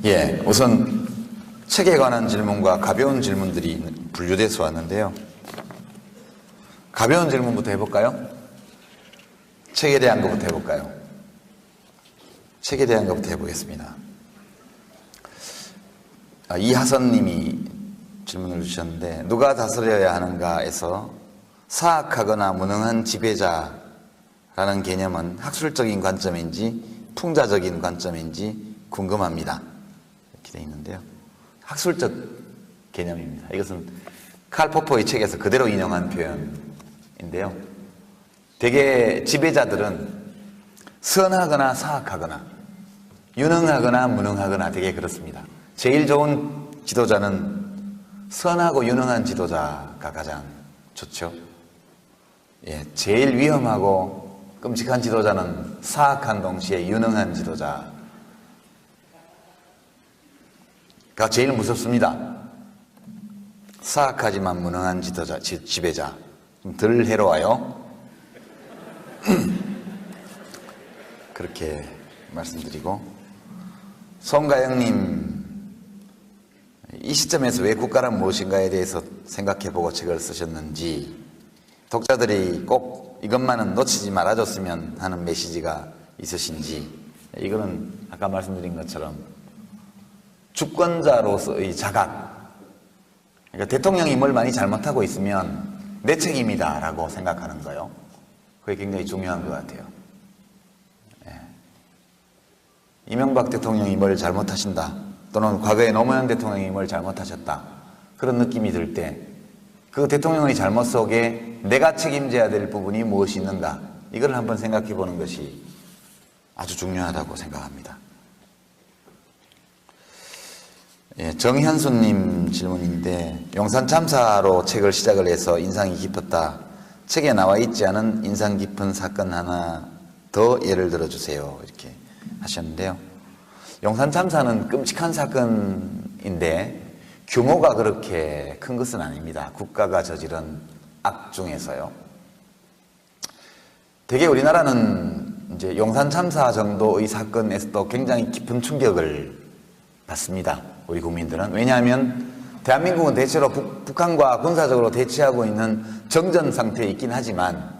예, 우선 책에 관한 질문과 가벼운 질문들이 분류돼서 왔는데요. 가벼운 질문부터 해볼까요? 책에 대한 것부터 해볼까요? 책에 대한 것부터 해보겠습니다. 이하선님이 질문을 주셨는데, 누가 다스려야 하는가에서 사악하거나 무능한 지배자라는 개념은 학술적인 관점인지 풍자적인 관점인지 궁금합니다. 이렇게 되어 있는데요. 학술적 개념입니다. 이것은 칼 포퍼의 책에서 그대로 인용한 표현인데요. 대개 지배자들은 선하거나 사악하거나 유능하거나 무능하거나 되게 그렇습니다. 제일 좋은 지도자는 선하고 유능한 지도자가 가장 좋죠. 예, 제일 위험하고 끔찍한 지도자는 사악한 동시에 유능한 지도자가 제일 무섭습니다. 사악하지만 무능한 지도자, 지배자. 좀 덜 해로워요. 그렇게 말씀드리고, 송가영님, 이 시점에서 왜 국가란 무엇인가에 대해서 생각해보고 책을 쓰셨는지, 독자들이 꼭 이것만은 놓치지 말아줬으면 하는 메시지가 있으신지, 이거는 아까 말씀드린 것처럼 주권자로서의 자각, 그러니까 대통령이 뭘 많이 잘못하고 있으면 내 책임이다 라고 생각하는 거예요. 그게 굉장히 중요한 것 같아요. 이명박 대통령이 뭘 잘못하신다, 또는 과거에 노무현 대통령이 뭘 잘못하셨다, 그런 느낌이 들 때 그 대통령의 잘못 속에 내가 책임져야 될 부분이 무엇이 있는가, 이걸 한번 생각해 보는 것이 아주 중요하다고 생각합니다. 예, 정현수님 질문인데, 용산 참사로 책을 시작을 해서 인상이 깊었다. 책에 나와 있지 않은 인상 깊은 사건 하나 더 예를 들어주세요. 이렇게 하셨는데요. 용산 참사는 끔찍한 사건인데 규모가 그렇게 큰 것은 아닙니다. 국가가 저지른 악 중에서요. 되게 우리나라는 이제 용산 참사 정도의 사건에서도 굉장히 깊은 충격을 받습니다. 우리 국민들은. 왜냐하면 대한민국은 대체로 북한과 군사적으로 대치하고 있는 정전 상태에 있긴 하지만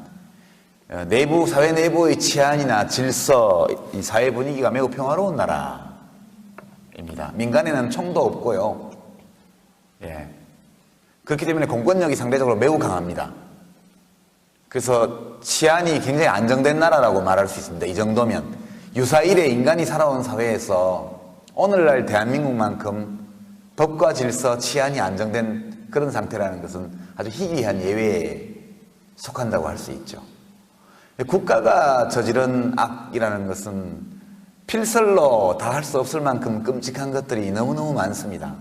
내부, 사회 내부의 치안이나 질서, 이 사회 분위기가 매우 평화로운 나라입니다. 민간에는 총도 없고요. 예. 그렇기 때문에 공권력이 상대적으로 매우 강합니다. 그래서 치안이 굉장히 안정된 나라라고 말할 수 있습니다. 이 정도면. 유사일에 인간이 살아온 사회에서 오늘날 대한민국만큼 법과 질서, 치안이 안정된 그런 상태라는 것은 아주 희귀한 예외에 속한다고 할 수 있죠. 국가가 저지른 악이라는 것은 필설로 다 할 수 없을 만큼 끔찍한 것들이 너무너무 많습니다.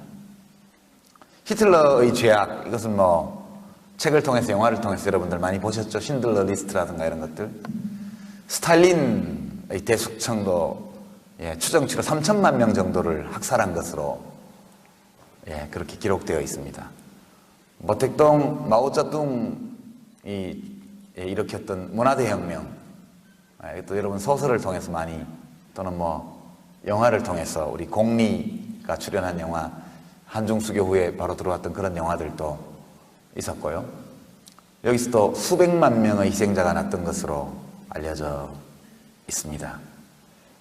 히틀러의 죄악, 이것은 뭐 책을 통해서, 영화를 통해서 여러분들 많이 보셨죠. 신들러 리스트라든가 이런 것들. 스탈린의 대숙청도 추정치로 3천만 명 정도를 학살한 것으로 그렇게 기록되어 있습니다. 모택동, 마오쩌둥이 일으켰던 문화대혁명, 또 여러분 소설을 통해서 많이, 또는 뭐 영화를 통해서 우리 공리가 출연한 영화, 한중수교 후에 바로 들어왔던 그런 영화들도 있었고요. 여기서도 수백만 명의 희생자가 났던 것으로 알려져 있습니다.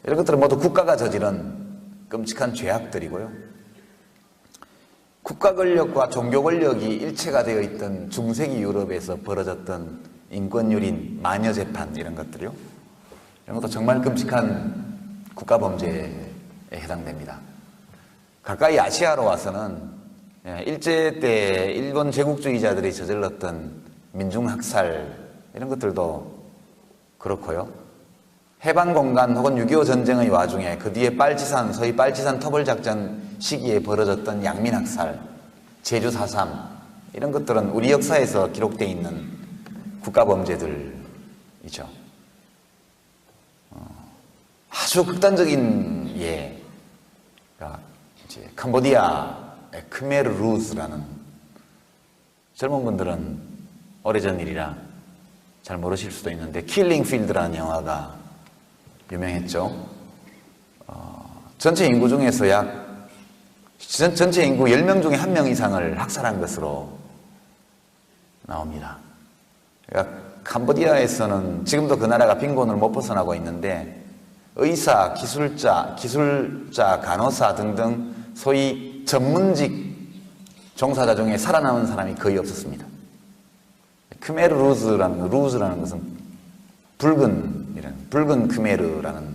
이런 것들은 모두 국가가 저지른 끔찍한 죄악들이고요. 국가 권력과 종교 권력이 일체가 되어 있던 중세기 유럽에서 벌어졌던 인권유린, 마녀재판 이런 것들이요. 이런 것도 정말 끔찍한 국가범죄에 해당됩니다. 가까이 아시아로 와서는 일제 때 일본 제국주의자들이 저질렀던 민중학살 이런 것들도 그렇고요. 해방공간 혹은 6.25 전쟁의 와중에 그 뒤에 빨치산, 소위 빨치산 터벌작전 시기에 벌어졌던 양민학살, 제주 4.3 이런 것들은 우리 역사에서 기록되어 있는 국가범죄들이죠. 아주 극단적인 이제 캄보디아의 크메르루스라는, 젊은 분들은 오래전 일이라 잘 모르실 수도 있는데 킬링 필드라는 영화가 유명했죠. 전체 인구 중에서 약 전체 인구 10명 중에 1명 이상을 학살한 것으로 나옵니다. 그러니까 캄보디아에서는 지금도 그 나라가 빈곤을 못 벗어나고 있는데 의사, 기술자, 간호사 등등 소위 전문직 종사자 중에 살아남은 사람이 거의 없었습니다. 크메르 루즈라는 것은 붉은 크메르라는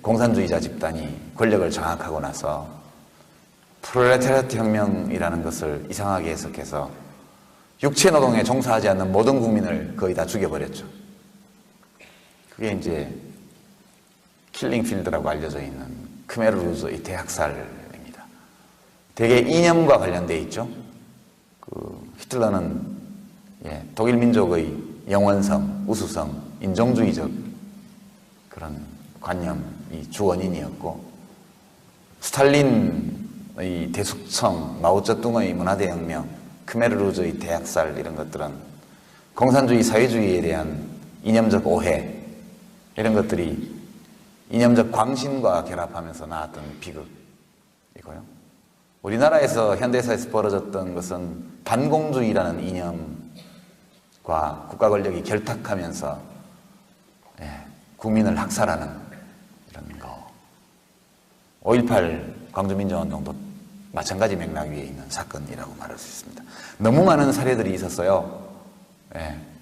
공산주의자 집단이 권력을 장악하고 나서 프롤레타리아트 혁명이라는 것을 이상하게 해석해서 육체 노동에 종사하지 않는 모든 국민을 거의 다 죽여버렸죠. 그게 이제 킬링필드라고 알려져 있는 크메르 루즈의 대학살입니다. 대개 이념과 관련되어 있죠. 히틀러는 독일 민족의 영원성, 우수성, 인종주의적 그런 관념이 주원인이었고, 스탈린의 대숙청, 마오쩌둥의 문화대혁명, 크메르 루즈의 대학살 이런 것들은 공산주의, 사회주의에 대한 이념적 오해 이런 것들이 이념적 광신과 결합하면서 나왔던 비극이고요. 우리나라에서 현대사에서 벌어졌던 것은 반공주의라는 이념과 국가 권력이 결탁하면서 국민을 학살하는 이런 거. 5.18 광주민주화운동도 마찬가지 맥락 위에 있는 사건이라고 말할 수 있습니다. 너무 많은 사례들이 있었어요.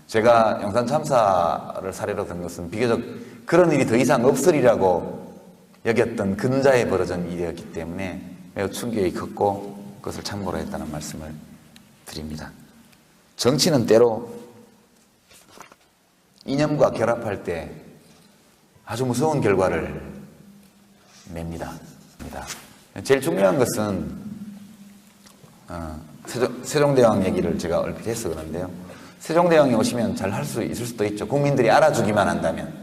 제가 영산 참사를 사례로 든 것은 비교적 그런 일이 더 이상 없으리라고 여겼던 근자에 벌어진 일이었기 때문에 매우 충격이 컸고 그것을 참고로 했다는 말씀을 드립니다. 정치는 때로 이념과 결합할 때 아주 무서운 결과를 냅니다. 제일 중요한 것은 세종대왕 얘기를 제가 얼핏 해서 그런데요. 세종대왕이 오시면 잘 할 수 있을 수도 있죠. 국민들이 알아주기만 한다면,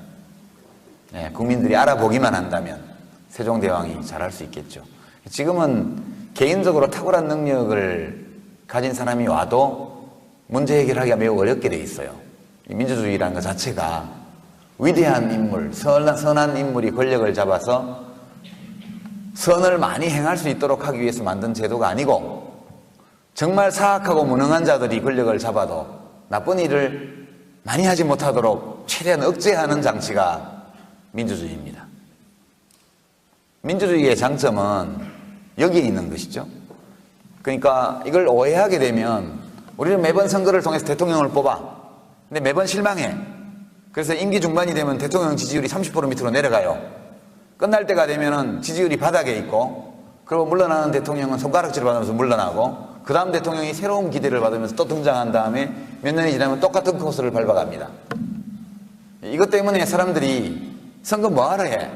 국민들이 알아보기만 한다면 세종대왕이 잘 할 수 있겠죠. 지금은 개인적으로 탁월한 능력을 가진 사람이 와도 문제 해결하기가 매우 어렵게 돼 있어요. 민주주의라는 것 자체가 위대한 인물, 선한 인물이 권력을 잡아서 선을 많이 행할 수 있도록 하기 위해서 만든 제도가 아니고, 정말 사악하고 무능한 자들이 권력을 잡아도 나쁜 일을 많이 하지 못하도록 최대한 억제하는 장치가 민주주의입니다. 민주주의의 장점은 여기에 있는 것이죠. 그러니까 이걸 오해하게 되면 우리는 매번 선거를 통해서 대통령을 뽑아. 근데 매번 실망해. 그래서 임기 중반이 되면 대통령 지지율이 30% 밑으로 내려가요. 끝날 때가 되면은 지지율이 바닥에 있고, 그리고 물러나는 대통령은 손가락질을 받으면서 물러나고, 그 다음 대통령이 새로운 기대를 받으면서 또 등장한 다음에 몇 년이 지나면 똑같은 코스를 밟아갑니다. 이것 때문에 사람들이 선거 뭐하러 해?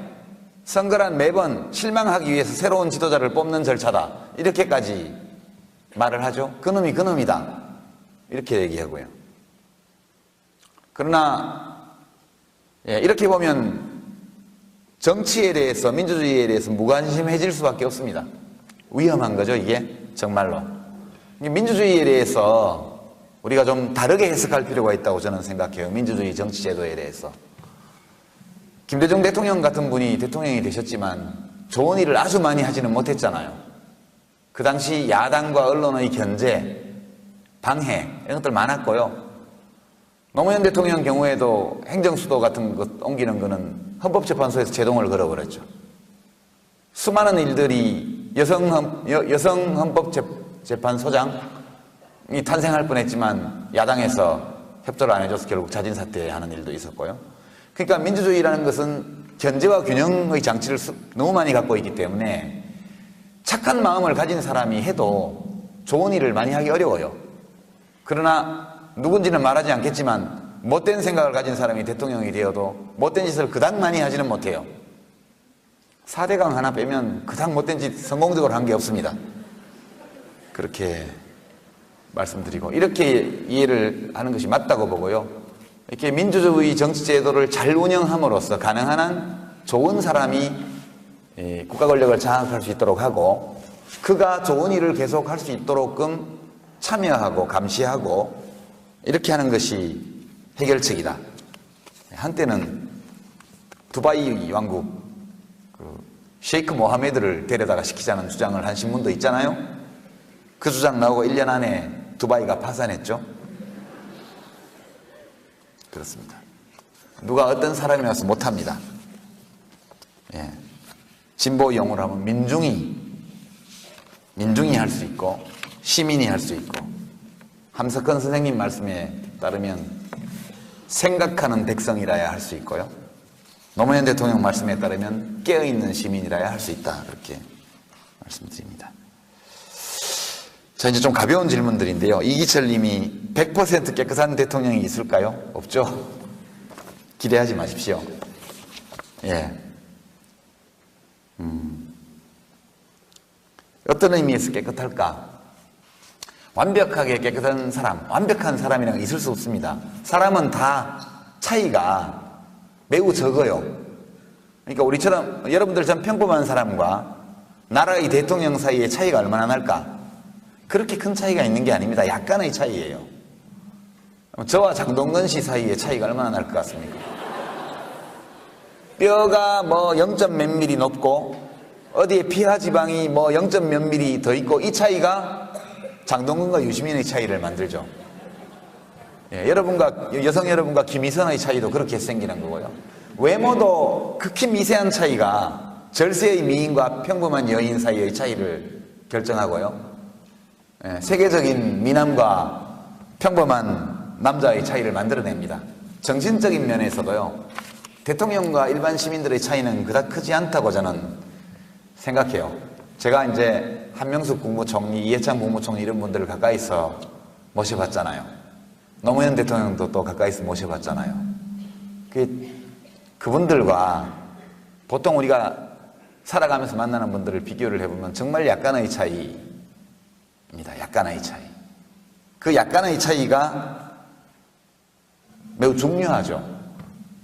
선거란 매번 실망하기 위해서 새로운 지도자를 뽑는 절차다. 이렇게까지 말을 하죠. 그놈이 그놈이다. 이렇게 얘기하고요. 그러나 이렇게 보면 정치에 대해서, 민주주의에 대해서 무관심해질 수밖에 없습니다. 위험한 거죠, 이게 정말로. 민주주의에 대해서 우리가 좀 다르게 해석할 필요가 있다고 저는 생각해요. 민주주의 정치 제도에 대해서. 김대중 대통령 같은 분이 대통령이 되셨지만 좋은 일을 아주 많이 하지는 못했잖아요. 그 당시 야당과 언론의 견제, 방해 이런 것들 많았고요. 노무현 대통령 경우에도 행정수도 같은 것 옮기는 거는 헌법재판소에서 제동을 걸어버렸죠. 수많은 일들이 여성 헌법재판소장이 탄생할 뻔했지만 야당에서 협조를 안 해줘서 결국 자진사퇴하는 일도 있었고요. 그러니까 민주주의라는 것은 견제와 균형의 장치를 너무 많이 갖고 있기 때문에 착한 마음을 가진 사람이 해도 좋은 일을 많이 하기 어려워요. 그러나 누군지는 말하지 않겠지만 못된 생각을 가진 사람이 대통령이 되어도 못된 짓을 그닥 많이 하지는 못해요. 4대강 하나 빼면 그닥 못된 짓 성공적으로 한 게 없습니다. 그렇게 말씀드리고, 이렇게 이해를 하는 것이 맞다고 보고요. 이렇게 민주주의 정치제도를 잘 운영함으로써 가능한 한 좋은 사람이 국가 권력을 장악할 수 있도록 하고, 그가 좋은 일을 계속할 수 있도록끔 참여하고 감시하고 이렇게 하는 것이 해결책이다. 한때는 두바이 왕국 셰이크 모하메드를 데려다가 시키자는 주장을 한 신문도 있잖아요. 그 주장 나오고 1년 안에 두바이가 파산했죠. 그렇습니다. 누가 어떤 사람이 와서 못합니다. 예. 진보 용어로 하면 민중이 할 수 있고 시민이 할 수 있고, 함석헌 선생님 말씀에 따르면 생각하는 백성이라야 할 수 있고요, 노무현 대통령 말씀에 따르면 깨어있는 시민이라야 할 수 있다, 그렇게 말씀드립니다. 자, 이제 좀 가벼운 질문들인데요. 이기철 님이 100% 깨끗한 대통령이 있을까요? 없죠? 기대하지 마십시오. 예. 어떤 의미에서 깨끗할까? 완벽하게 깨끗한 사람, 완벽한 사람이라는 건 있을 수 없습니다. 사람은 다 차이가 매우 적어요. 그러니까 우리처럼, 여러분들처럼 평범한 사람과 나라의 대통령 사이의 차이가 얼마나 날까? 그렇게 큰 차이가 있는 게 아닙니다. 약간의 차이예요. 저와 장동건 씨 사이의 차이가 얼마나 날 것 같습니까? 뼈가 뭐 0. 몇 미리 높고 어디에 피하 지방이 뭐 0. 몇 미리 더 있고, 이 차이가 장동건과 유시민의 차이를 만들죠. 예, 여성 여러분과 김희선의 차이도 그렇게 생기는 거고요. 외모도 극히 미세한 차이가 절세의 미인과 평범한 여인 사이의 차이를 결정하고요. 예, 세계적인 미남과 평범한 남자의 차이를 만들어냅니다. 정신적인 면에서도요, 대통령과 일반 시민들의 차이는 그닥 크지 않다고 저는 생각해요. 제가 이제 한명숙 국무총리, 이해찬 국무총리 이런 분들을 가까이서 모셔봤잖아요. 노무현 대통령도 또 가까이서 모셔봤잖아요. 그분들과 보통 우리가 살아가면서 만나는 분들을 비교를 해보면 정말 약간의 차이입니다. 약간의 차이. 그 약간의 차이가 매우 중요하죠.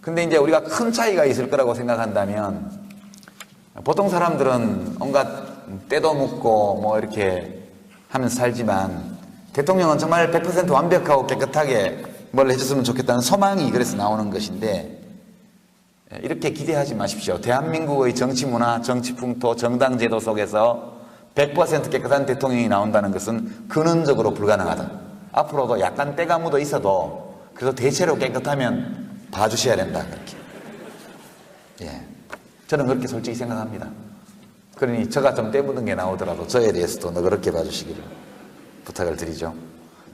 근데 이제 우리가 큰 차이가 있을 거라고 생각한다면, 보통 사람들은 온갖 때도 묻고 뭐 이렇게 하면서 살지만, 대통령은 정말 100% 완벽하고 깨끗하게 뭘 해줬으면 좋겠다는 소망이 그래서 나오는 것인데, 이렇게 기대하지 마십시오. 대한민국의 정치 문화, 정치 풍토, 정당 제도 속에서 100% 깨끗한 대통령이 나온다는 것은 근원적으로 불가능하다. 앞으로도 약간 때가 묻어 있어도 그래서 대체로 깨끗하면 봐주셔야 된다, 그렇게. 예. 저는 그렇게 솔직히 생각합니다. 그러니 저가 좀 때 묻은 게 나오더라도 저에 대해서도 너그럽게 봐주시기를 부탁을 드리죠.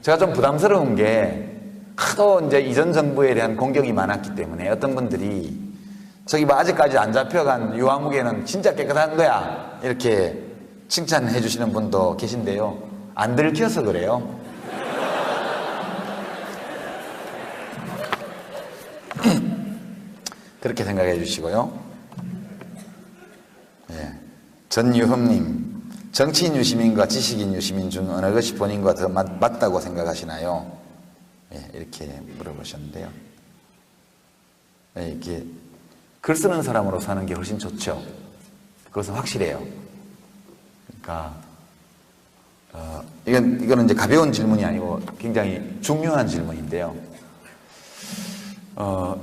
제가 좀 부담스러운 게, 하도 이제 이전 정부에 대한 공격이 많았기 때문에 어떤 분들이 저기 뭐 아직까지 안 잡혀간 유아무개는 진짜 깨끗한 거야, 이렇게 칭찬해 주시는 분도 계신데요. 안 들켜서 그래요. 그렇게 생각해 주시고요. 예. 전유흠님, 정치인 유시민과 지식인 유시민 중 어느 것이 본인과 더 맞다고 생각하시나요? 예, 이렇게 물어보셨는데요. 예, 이렇게 글 쓰는 사람으로 사는 게 훨씬 좋죠. 그것은 확실해요. 그러니까 이거는 이제 가벼운 질문이 아니고 굉장히 중요한 질문인데요.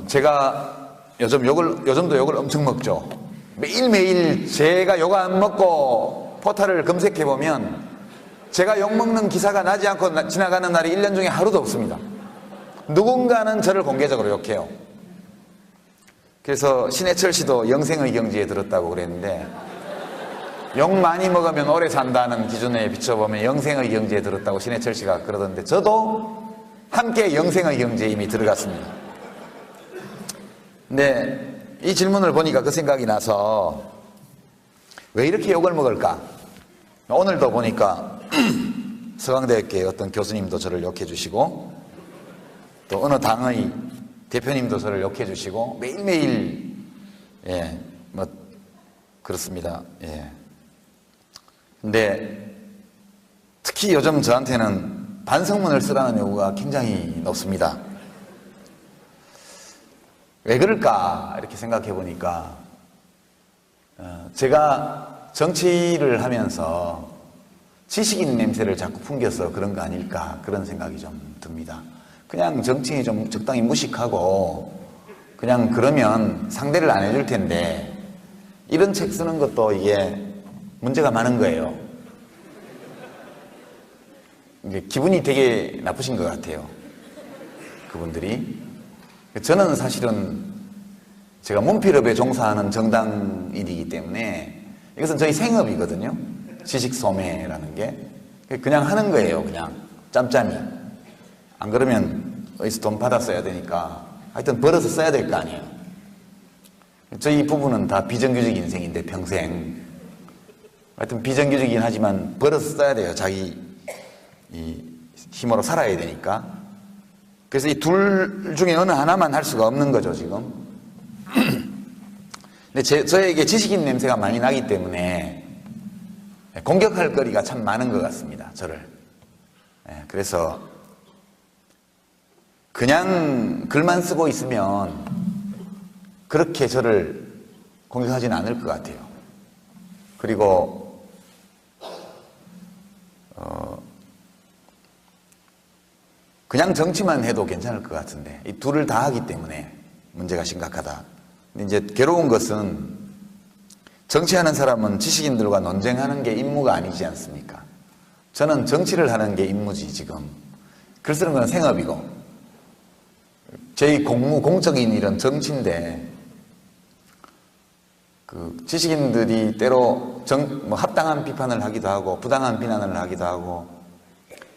제가 요즘도 욕을 엄청 먹죠. 매일매일 제가 욕 안 먹고 포털을 검색해보면 제가 욕 먹는 기사가 나지 않고 지나가는 날이 1년 중에 하루도 없습니다. 누군가는 저를 공개적으로 욕해요. 그래서 신해철 씨도 영생의 경지에 들었다고 그랬는데, 욕 많이 먹으면 오래 산다는 기준에 비춰보면 영생의 경지에 들었다고 신해철 씨가 그러던데, 저도 함께 영생의 경지에 이미 들어갔습니다. 근데 이 질문을 보니까 그 생각이 나서, 왜 이렇게 욕을 먹을까? 오늘도 보니까 서강대학교의 어떤 교수님도 저를 욕해 주시고, 또 어느 당의 대표님도 저를 욕해 주시고, 매일매일, 예, 뭐 그렇습니다. 예. 근데 특히 요즘 저한테는 반성문을 쓰라는 요구가 굉장히 높습니다. 왜 그럴까 이렇게 생각해 보니까, 제가 정치를 하면서 지식인 냄새를 자꾸 풍겨서 그런 거 아닐까, 그런 생각이 좀 듭니다. 그냥 정치인이 좀 적당히 무식하고 그냥 그러면 상대를 안 해줄 텐데, 이런 책 쓰는 것도 이게 문제가 많은 거예요. 이게 기분이 되게 나쁘신 것 같아요. 그분들이. 저는 사실은 제가 문필업에 종사하는 정당인이기 때문에 이것은 저희 생업이거든요. 지식 소매라는 게. 그냥 하는 거예요. 그냥 짬짬이. 안 그러면 어디서 돈 받아 써야 되니까 하여튼 벌어서 써야 될 거 아니에요. 저희 부부는 다 비정규직 인생인데 평생 하여튼 비정규직이긴 하지만 벌어서 써야 돼요. 자기 이 힘으로 살아야 되니까. 그래서 이 둘 중에 어느 하나만 할 수가 없는 거죠, 지금. 근데 저에게 지식인 냄새가 많이 나기 때문에 공격할 거리가 참 많은 것 같습니다, 저를. 그래서 그냥 글만 쓰고 있으면 그렇게 저를 공격하지는 않을 것 같아요. 그리고 그냥 정치만 해도 괜찮을 것 같은데 이 둘을 다 하기 때문에 문제가 심각하다. 근데 이제 괴로운 것은 정치하는 사람은 지식인들과 논쟁하는 게 임무가 아니지 않습니까? 저는 정치를 하는 게 임무지 지금. 글 쓰는 건 생업이고 제 공무, 공적인 일은 정치인데 그 지식인들이 때로 합당한 비판을 하기도 하고 부당한 비난을 하기도 하고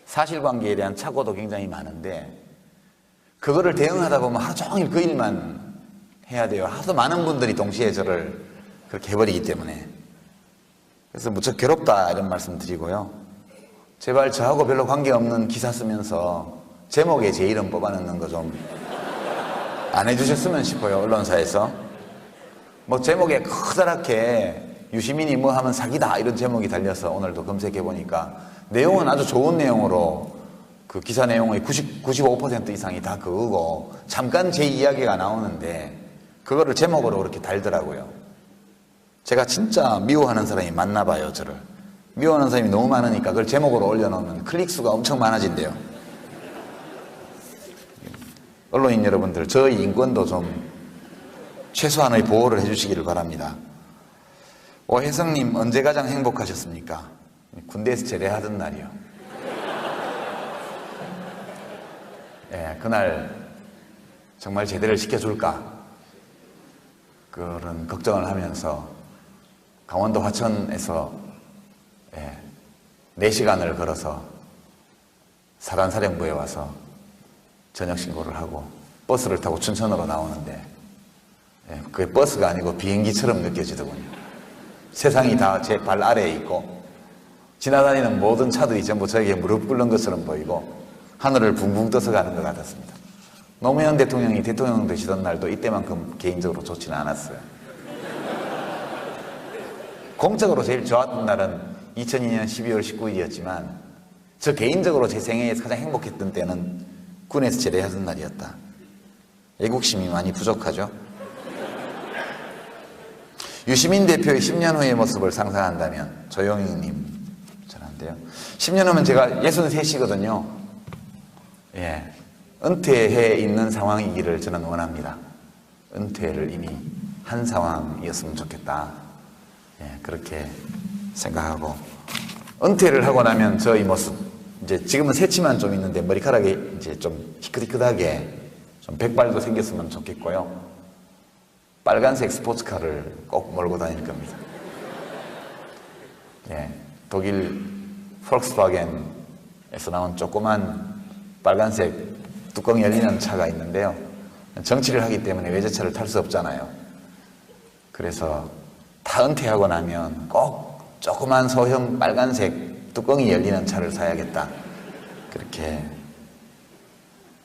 사실관계에 대한 착오도 굉장히 많은데 그거를 대응하다 보면 하루 종일 그 일만 해야 돼요. 하도 많은 분들이 동시에 저를 그렇게 해버리기 때문에. 그래서 무척 괴롭다 이런 말씀 드리고요. 제발 저하고 별로 관계없는 기사 쓰면서 제목에 제 이름 뽑아넣는 거 좀 안 해주셨으면 싶어요. 언론사에서. 뭐 제목에 커다랗게 유시민이 뭐 하면 사기다 이런 제목이 달려서 오늘도 검색해보니까 내용은 아주 좋은 내용으로 그 기사 내용의 95% 이상이 다 그거고 잠깐 제 이야기가 나오는데 그거를 제목으로 그렇게 달더라고요. 제가 진짜 미워하는 사람이 많나 봐요, 저를. 미워하는 사람이 너무 많으니까 그걸 제목으로 올려놓으면 클릭수가 엄청 많아진대요. 언론인 여러분들, 저의 인권도 좀 최소한의 보호를 해주시기를 바랍니다. 오혜성님, 언제 가장 행복하셨습니까? 군대에서 제대하던 날이요. 예, 그날 정말 제대를 시켜줄까? 그런 걱정을 하면서 강원도 화천에서 4시간을 걸어서 사단사령부에 와서 저녁 신고를 하고 버스를 타고 춘천으로 나오는데 그게 버스가 아니고 비행기처럼 느껴지더군요. 세상이 다 제 발 아래에 있고 지나다니는 모든 차들이 전부 저에게 무릎 꿇는 것처럼 보이고 하늘을 붕붕 떠서 가는 것 같았습니다. 노무현 대통령이 대통령 되시던 날도 이때만큼 개인적으로 좋지는 않았어요. 공적으로 제일 좋았던 날은 2002년 12월 19일이었지만 저 개인적으로 제 생애에서 가장 행복했던 때는 군에서 제대하던 날이었다. 애국심이 많이 부족하죠. 유시민 대표의 10년 후의 모습을 상상한다면 조용희님 전한데요. 10년 후면 제가 63이거든요. 예, 은퇴해 있는 상황이기를 저는 원합니다. 은퇴를 이미 한 상황이었으면 좋겠다. 예, 그렇게 생각하고 은퇴를 하고 나면 저의 모습 이제 지금은 새치만 좀 있는데 머리카락이 이제 좀 희끗희끗하게 좀 백발도 생겼으면 좋겠고요. 빨간색 스포츠카를 꼭 몰고 다닐 겁니다. 예, 독일 폴크스와겐에서 나온 조그만 빨간색 뚜껑 열리는 차가 있는데요. 정치를 하기 때문에 외제차를 탈 수 없잖아요. 그래서 다 은퇴하고 나면 꼭 조그만 소형 빨간색 뚜껑이 열리는 차를 사야겠다. 그렇게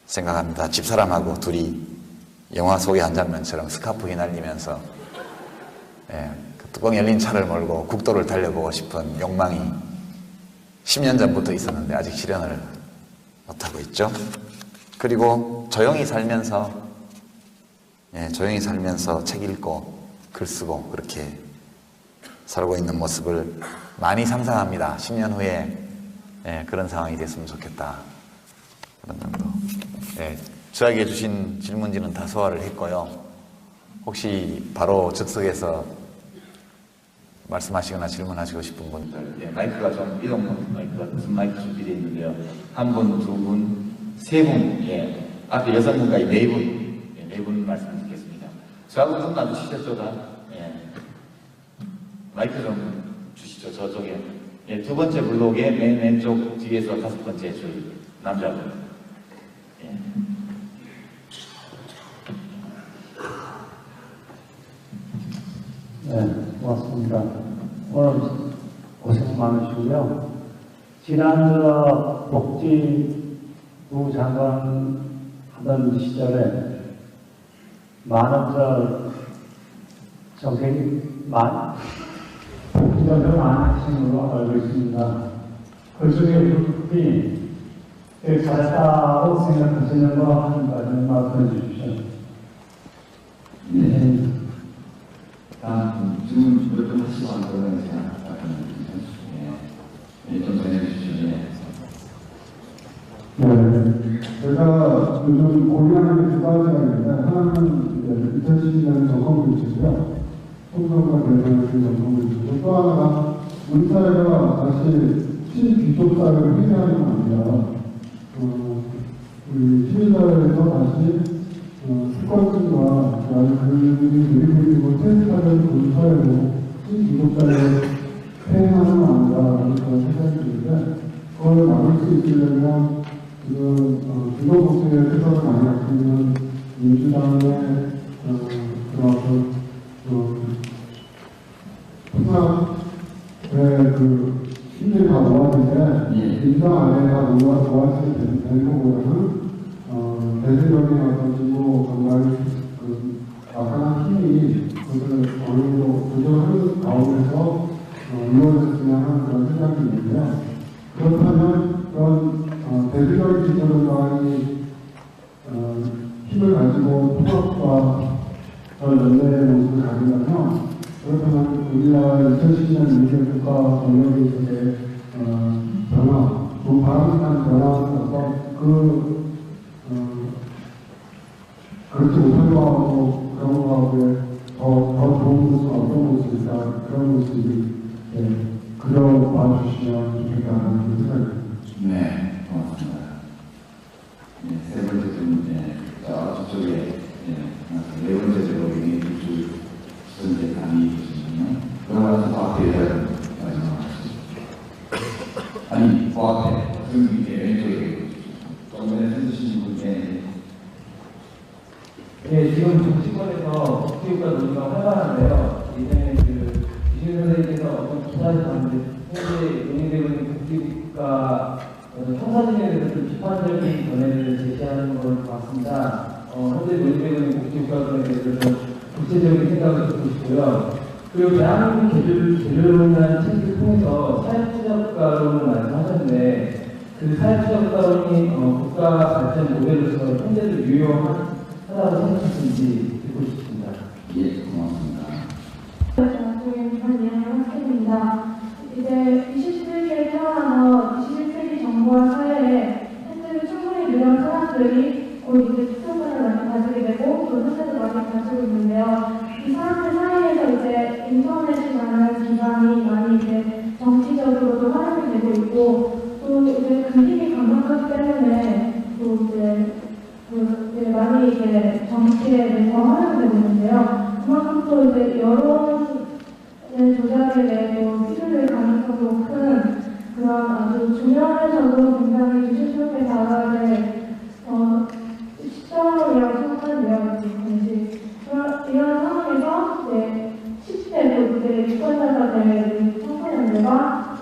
생각합니다. 집사람하고 둘이 영화 속의 한 장면처럼 스카프 휘날리면서 그 뚜껑 열린 차를 몰고 국도를 달려보고 싶은 욕망이 10년 전부터 있었는데 아직 실현을 못하고 있죠. 그리고 조용히 살면서 책 읽고 글 쓰고 그렇게 살고 있는 모습을 많이 상상합니다. 10년 후에 그런 상황이 됐으면 좋겠다. 그런 정도. 저에게 주신 질문지는 다 소화를 했고요. 혹시 바로 즉석에서 말씀하시거나 질문하시고 싶은 분들. 예, 마이크가 좀 이동 마이크가 무슨 마이크 준비되어 있는데요. 한 분, 두 분, 세 분, 예, 앞에 6분까지 4분, 예, 4분 말씀 드리겠습니다. 저하고 좀 놔주시죠, 다. 예. 마이크 좀 주시죠, 저쪽에. 예, 두 번째 블록의 맨 왼쪽 뒤에서 5번째 줄 남자분. 예. 네, 고맙습니다. 오늘 고생 많으시고요. 지난 복지부 장관 하던 시절에 많은 정책이 복지를 많으신 걸로 알고 있습니다. 그 중에 부분이 되게 잘했다고 생각하시는 거 한 가지 말씀해 주십시오. 네. 지금 몇분 하시고 안 그러면 제가 좀 전해주시죠. 네, 제가 요즘 고민하는 게 두 가지가 있는데, 하나는 2012년 정권불치고요. 통상과 대상의 정권불치고, 또 하나가 우리 사회가 다시 신귀족사회를 회귀하는 겁니다. 우리 시민사회에서 다시 습관성과 그들이 누리고 퇴직하는 그 사회로 신귀족사회를 행하는 아닌가 그런 생각이 드는데, 그걸 막을 수 있으려면 지금 주거복지의 태도를 많이 갖고 있는 민주당의 그런 통합의 힘들이 다 모았는데 민주당 안에 다 모아지게 되는 것보다는 대세적인 어떤 지구 건강의 약간한 힘이 그것을 어느 정도 조정하는 가운데서 이루어졌으면 하는 그런 생각이 있는데요. 그렇다면 그런 대표적인 지도자의 힘을 가지고 통합과 그런 연대의 모습을 가진다면, 그렇다면 우리나라 2010년 미래국가 전력에 있어서의 변화, 좀 바람직한 변화로서 그렇지 못한 거하고 그런 거하고의 더 좋은 모습은 어떤 모습일까, 그런 모습이 그려봐 주시면 좋겠다는 생각입니다. 네, 고맙습니다. 네, 세 번째 질문, 저쪽에, 네 번째 질문이 두 번째 감이 있으시면, 그러면 또 앞에 말씀하시죠. 아니, 그 앞에, 지금 이제 왼쪽에, 조금 전에 해주신 분께, 예, 지금 정치권에서 복지국가 논의가 활발한데요. 이제는 이준 선생님께서 어떤 기사를 봤는데, 현재 논의되고 있는 복지국가 청사진에 대해서 좀 비판적인 견해를 제시하는 걸 봤습니다. 현재 논의되고 있는 복지국가에 대해서 좀 구체적인 생각을 듣고 싶고요. 그리고 대한민국 개조론이라는 책을 통해서 사회투자국가론을 말씀하셨는데, 그 사회투자국가론이 국가 발전 모델로서 현재도 유효하다고 생각하시는지 듣고 싶습니다. 예, 고맙습니다. 입니다. 이제 21세기에 태어나서 21세기 정부와 사회에 현재는 충분히 누려온 사람들이 곧 이제 투표권을 많이 가지게 되고 또 현재도 많이 가지고 있는데요. 이 사람들 사이에서 이제 인터넷이라는 기반이 많이 이제 정치적으로도 활용이 되고 있고, 또 이제 그 힘이 강력하기 때문에 또 이제 많이 이제 정치에 대해서 활용되고 있는데요. 그만큼 또 이제 여론 조작에 대해서 필요할 가능성도 큰 그런 아주 중요하면서도 굉장히 조심스럽게 다뤄야 될 시점이라고 생각하는데요. 이런 상황에서 이제 10대 이제 유권자가 될 청소년들과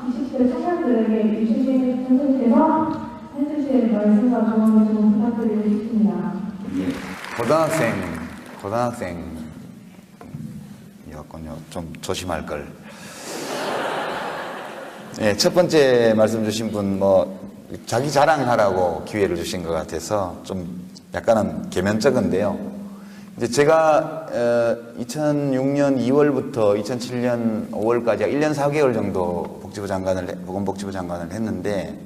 20대 청년들에게 유시민 선생님께서 해주실 말씀과 조언을 좀 부탁드리고 싶습니다. 고등학생이었군요. 좀 조심할 걸. 네, 첫 번째 말씀 주신 분 자기 자랑하라고 기회를 주신 것 같아서 좀 약간은 계면적인데요. 이제 제가 2006년 2월부터 2007년 5월까지 1년 4개월 정도 보건복지부 장관을 했는데,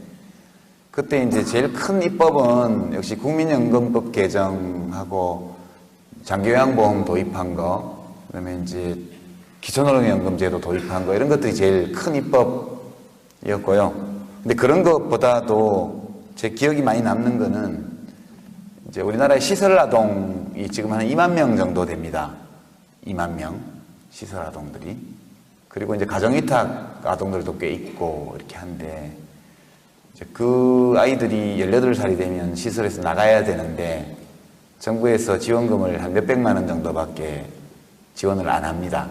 그때 이제 제일 큰 입법은 역시 국민연금법 개정하고 장기요양보험 도입한 거, 그다음에 이제 기초노령연금제도 도입한 거 이런 것들이 제일 큰 입법이었고요. 근데 그런 것보다도 제 기억이 많이 남는 거는 이제 우리나라의 시설아동이 지금 한 2만 명 정도 됩니다. 2만 명 시설아동들이. 그리고 이제 가정위탁 아동들도 꽤 있고 이렇게 한데 이제 그 아이들이 18살이 되면 시설에서 나가야 되는데 정부에서 지원금을 한 몇백만 원 정도밖에 지원을 안 합니다.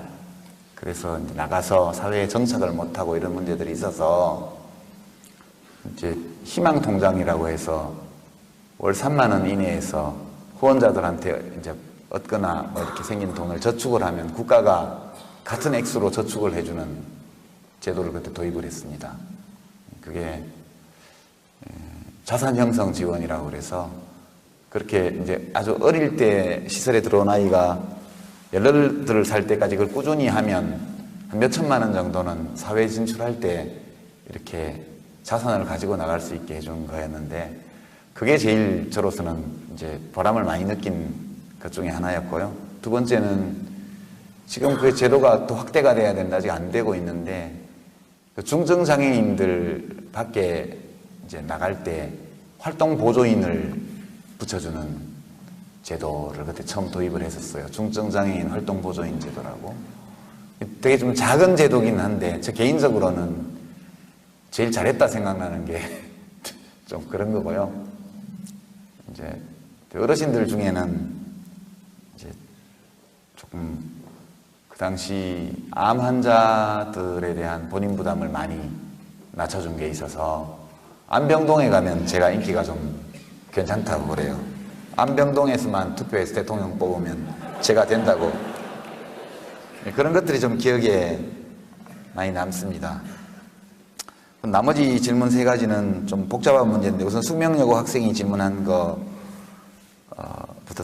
그래서 이제 나가서 사회에 정착을 못하고 이런 문제들이 있어서 이제 희망통장이라고 해서 월 3만 원 이내에서 후원자들한테 이제 얻거나 뭐 이렇게 생긴 돈을 저축을 하면 국가가 같은 액수로 저축을 해주는 제도를 그때 도입을 했습니다. 그게 자산 형성 지원이라고 그래서 그렇게 이제 아주 어릴 때 시설에 들어온 아이가 18살 때까지 그걸 꾸준히 하면 한 몇천만 원 정도는 사회에 진출할 때 이렇게 자산을 가지고 나갈 수 있게 해준 거였는데 그게 제일 저로서는 이제 보람을 많이 느낀 것 중에 하나였고요. 두 번째는 지금 그 제도가 또 확대가 돼야 된다. 아직 안 되고 있는데 그 중증장애인들 밖에 이제 나갈 때 활동 보조인을 붙여주는 제도를 그때 처음 도입을 했었어요. 중증장애인 활동 보조인 제도라고. 되게 좀 작은 제도긴 한데 저 개인적으로는 제일 잘했다 생각나는 게 좀 그런 거고요. 이제 어르신들 중에는 이제 조금 그 당시 암 환자들에 대한 본인 부담을 많이 낮춰준 게 있어서 안병동에 가면 제가 인기가 좀 괜찮다고 그래요. 안병동에서만 투표해서 대통령 뽑으면 제가 된다고. 그런 것들이 좀 기억에 많이 남습니다. 나머지 질문 3가지는 좀 복잡한 문제인데 우선 숙명여고 학생이 질문한 거부터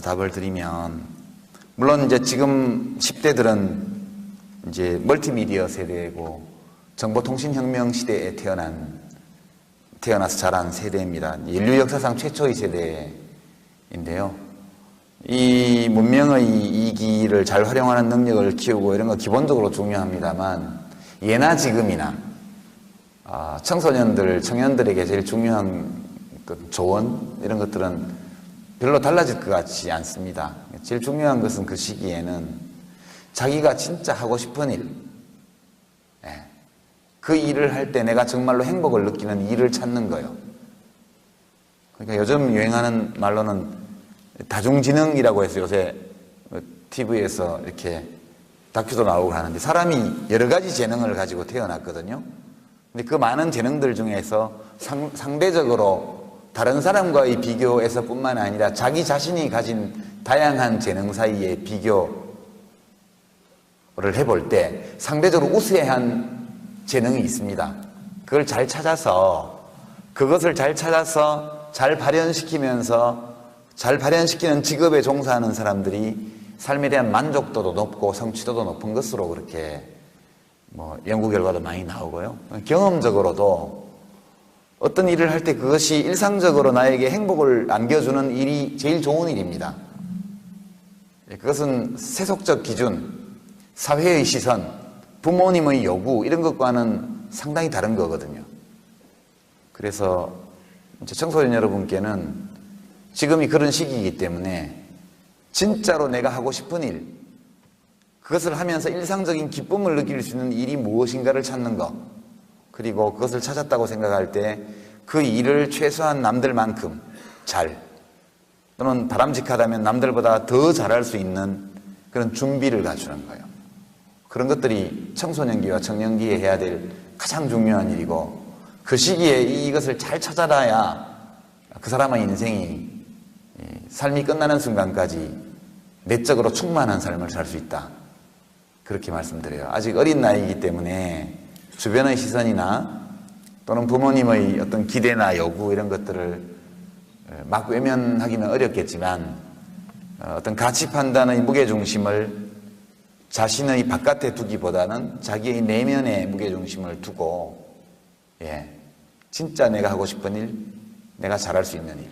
답을 드리면 물론 이제 지금 10대들은 이제 멀티미디어 세대고 정보통신혁명 시대에 태어나서 자란 세대입니다. 인류 역사상 최초의 세대인데요. 이 문명의 이 기를 잘 활용하는 능력을 키우고 이런 거 기본적으로 중요합니다만 예나 지금이나 청소년들, 청년들에게 제일 중요한 그 조언 이런 것들은 별로 달라질 것 같지 않습니다. 제일 중요한 것은 그 시기에는 자기가 진짜 하고 싶은 일, 그 일을 할 때 내가 정말로 행복을 느끼는 일을 찾는 거예요. 그러니까 요즘 유행하는 말로는 다중지능이라고 해서 요새 TV에서 이렇게 다큐도 나오고 하는데 사람이 여러 가지 재능을 가지고 태어났거든요. 근데 그 많은 재능들 중에서 상대적으로 다른 사람과의 비교에서 뿐만 아니라 자기 자신이 가진 다양한 재능 사이에 비교를 해볼 때 상대적으로 우세한 재능이 있습니다. 그걸 잘 찾아서 그것을 잘 발현시키면서 잘 발현시키는 직업에 종사하는 사람들이 삶에 대한 만족도도 높고 성취도도 높은 것으로 그렇게 연구 결과도 많이 나오고요. 경험적으로도 어떤 일을 할 때 그것이 일상적으로 나에게 행복을 안겨주는 일이 제일 좋은 일입니다. 그것은 세속적 기준, 사회의 시선, 부모님의 요구 이런 것과는 상당히 다른 거거든요. 그래서 이제 청소년 여러분께는 지금이 그런 시기이기 때문에 진짜로 내가 하고 싶은 일, 그것을 하면서 일상적인 기쁨을 느낄 수 있는 일이 무엇인가를 찾는 것, 그리고 그것을 찾았다고 생각할 때 그 일을 최소한 남들만큼 잘, 또는 바람직하다면 남들보다 더 잘할 수 있는 그런 준비를 갖추는 거예요. 그런 것들이 청소년기와 청년기에 해야 될 가장 중요한 일이고 그 시기에 이것을 잘 찾아놔야 그 사람의 인생이 삶이 끝나는 순간까지 내적으로 충만한 삶을 살 수 있다. 그렇게 말씀드려요. 아직 어린 나이이기 때문에 주변의 시선이나 또는 부모님의 어떤 기대나 요구 이런 것들을 막 외면하기는 어렵겠지만 어떤 가치 판단의 무게중심을 자신의 바깥에 두기보다는 자기의 내면에 무게중심을 두고 진짜 내가 하고 싶은 일, 내가 잘할 수 있는 일,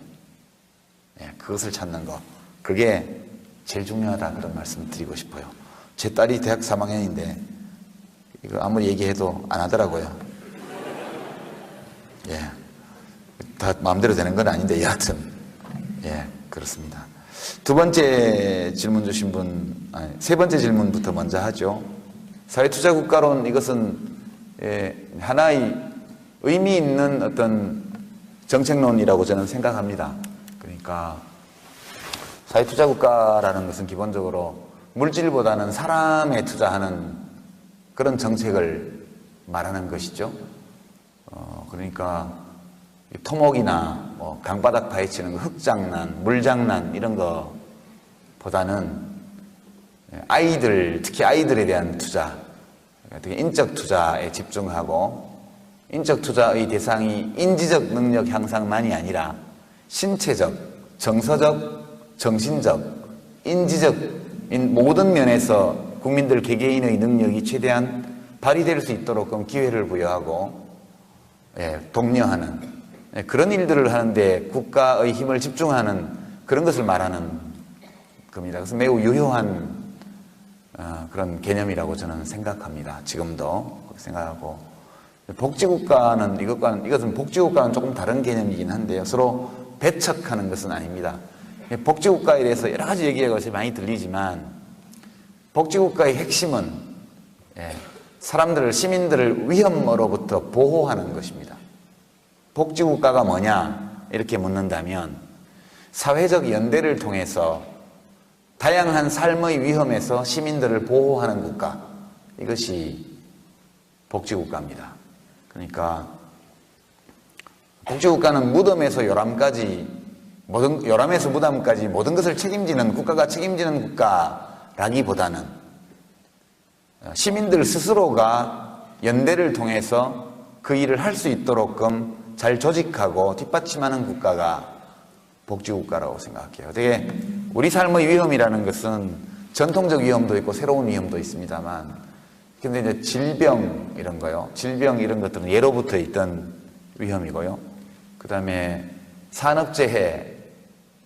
그것을 찾는 것, 그게 제일 중요하다 그런 말씀을 드리고 싶어요. 제 딸이 대학 3학년인데 이거 아무리 얘기해도 안 하더라고요. 예, 다 마음대로 되는 건 아닌데 여하튼 예, 그렇습니다. 두 번째 질문 주신 분, 아니, 세 번째 질문부터 먼저 하죠. 사회투자국가론, 이것은 예, 하나의 의미 있는 어떤 정책론이라고 저는 생각합니다. 그러니까 사회투자국가라는 것은 기본적으로 물질보다는 사람에 투자하는 그런 정책을 말하는 것이죠. 그러니까 토목이나 뭐 강바닥 파헤치는 거, 흙장난, 물장난 이런 거보다는 아이들, 특히 아이들에 대한 투자, 특히 인적 투자에 집중하고, 인적 투자의 대상이 인지적 능력 향상만이 아니라 신체적, 정서적, 정신적, 인지적인 모든 면에서 국민들 개개인의 능력이 최대한 발휘될 수 있도록 기회를 부여하고 독려하는 그런 일들을 하는데 국가의 힘을 집중하는 그런 것을 말하는 겁니다. 그래서 매우 유효한 그런 개념이라고 저는 생각합니다. 지금도 생각하고, 복지국가는 이것은 복지국가는 조금 다른 개념이긴 한데요. 서로 배척하는 것은 아닙니다. 복지국가에 대해서 여러 가지 얘기가 많이 들리지만 복지국가의 핵심은 사람들을, 시민들을 위험으로부터 보호하는 것입니다. 복지국가가 뭐냐 이렇게 묻는다면 사회적 연대를 통해서 다양한 삶의 위험에서 시민들을 보호하는 국가, 이것이 복지국가입니다. 그러니까 복지국가는 무덤에서 요람까지, 요람에서 무덤까지 모든 것을 책임지는, 국가가 책임지는 국가라기보다는 시민들 스스로가 연대를 통해서 그 일을 할 수 있도록끔 잘 조직하고 뒷받침하는 국가가 복지국가라고 생각해요. 되게 우리 삶의 위험이라는 것은 전통적 위험도 있고 새로운 위험도 있습니다만, 근데 이제 질병 이런 거요, 질병 이런 것들은 예로부터 있던 위험이고요. 그 다음에 산업재해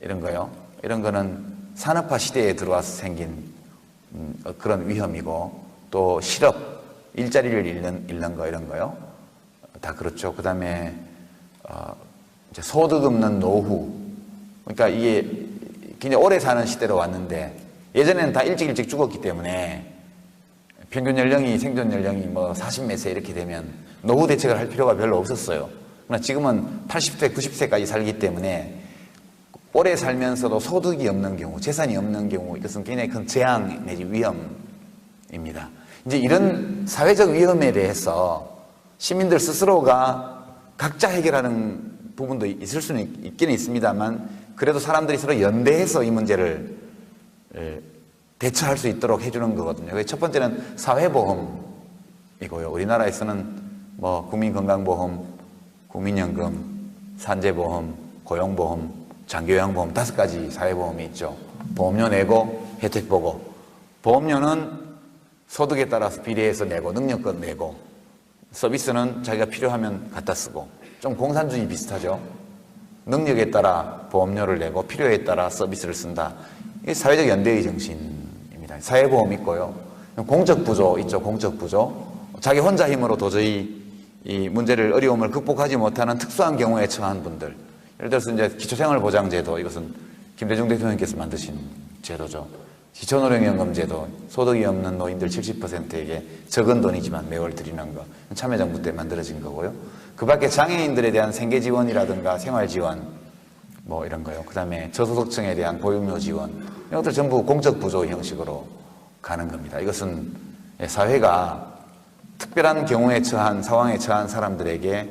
이런 거요, 이런 거는 산업화 시대에 들어와서 생긴 그런 위험이고, 또 실업, 일자리를 잃는 거 이런 거요, 다 그렇죠. 그 다음에 이제 소득 없는 노후, 그러니까 이게 굉장히 오래 사는 시대로 왔는데, 예전에는 다 일찍 죽었기 때문에 평균 연령이, 생존 연령이 뭐 40몇 세 이렇게 되면 노후 대책을 할 필요가 별로 없었어요. 그러나 지금은 80세, 90세까지 살기 때문에 오래 살면서도 소득이 없는 경우, 재산이 없는 경우, 이것은 굉장히 큰 재앙 내지 위험입니다. 이제 이런 사회적 위험에 대해서 시민들 스스로가 각자 해결하는 부분도 있을 수는 있기는 있습니다만, 그래도 사람들이 서로 연대해서 이 문제를 대처할 수 있도록 해주는 거거든요. 첫 번째는 사회보험이고요. 우리나라에서는 뭐 국민건강보험, 국민연금, 산재보험, 고용보험, 장기요양보험 5가지 사회보험이 있죠. 보험료 내고 혜택 보고, 보험료는 소득에 따라서 비례해서 내고 능력껏 내고, 서비스는 자기가 필요하면 갖다 쓰고, 좀 공산주의 비슷하죠. 능력에 따라 보험료를 내고 필요에 따라 서비스를 쓴다. 이게 사회적 연대의 정신입니다. 사회보험 있고요. 공적부조 있죠. 공적부조. 자기 혼자 힘으로 도저히 이 문제를, 어려움을 극복하지 못하는 특수한 경우에 처한 분들, 예를 들어서 이제 기초생활보장제도, 이것은 김대중 대통령께서 만드신 제도죠. 기초노령연금제도, 소득이 없는 노인들 70%에게 적은 돈이지만 매월 드리는 거, 참여정부 때 만들어진 거고요. 그 밖에 장애인들에 대한 생계지원이라든가 생활지원 뭐 이런 거요. 그 다음에 저소득층에 대한 보육료 지원, 이런 것들 전부 공적부조 형식으로 가는 겁니다. 이것은 사회가 특별한 경우에 처한, 상황에 처한 사람들에게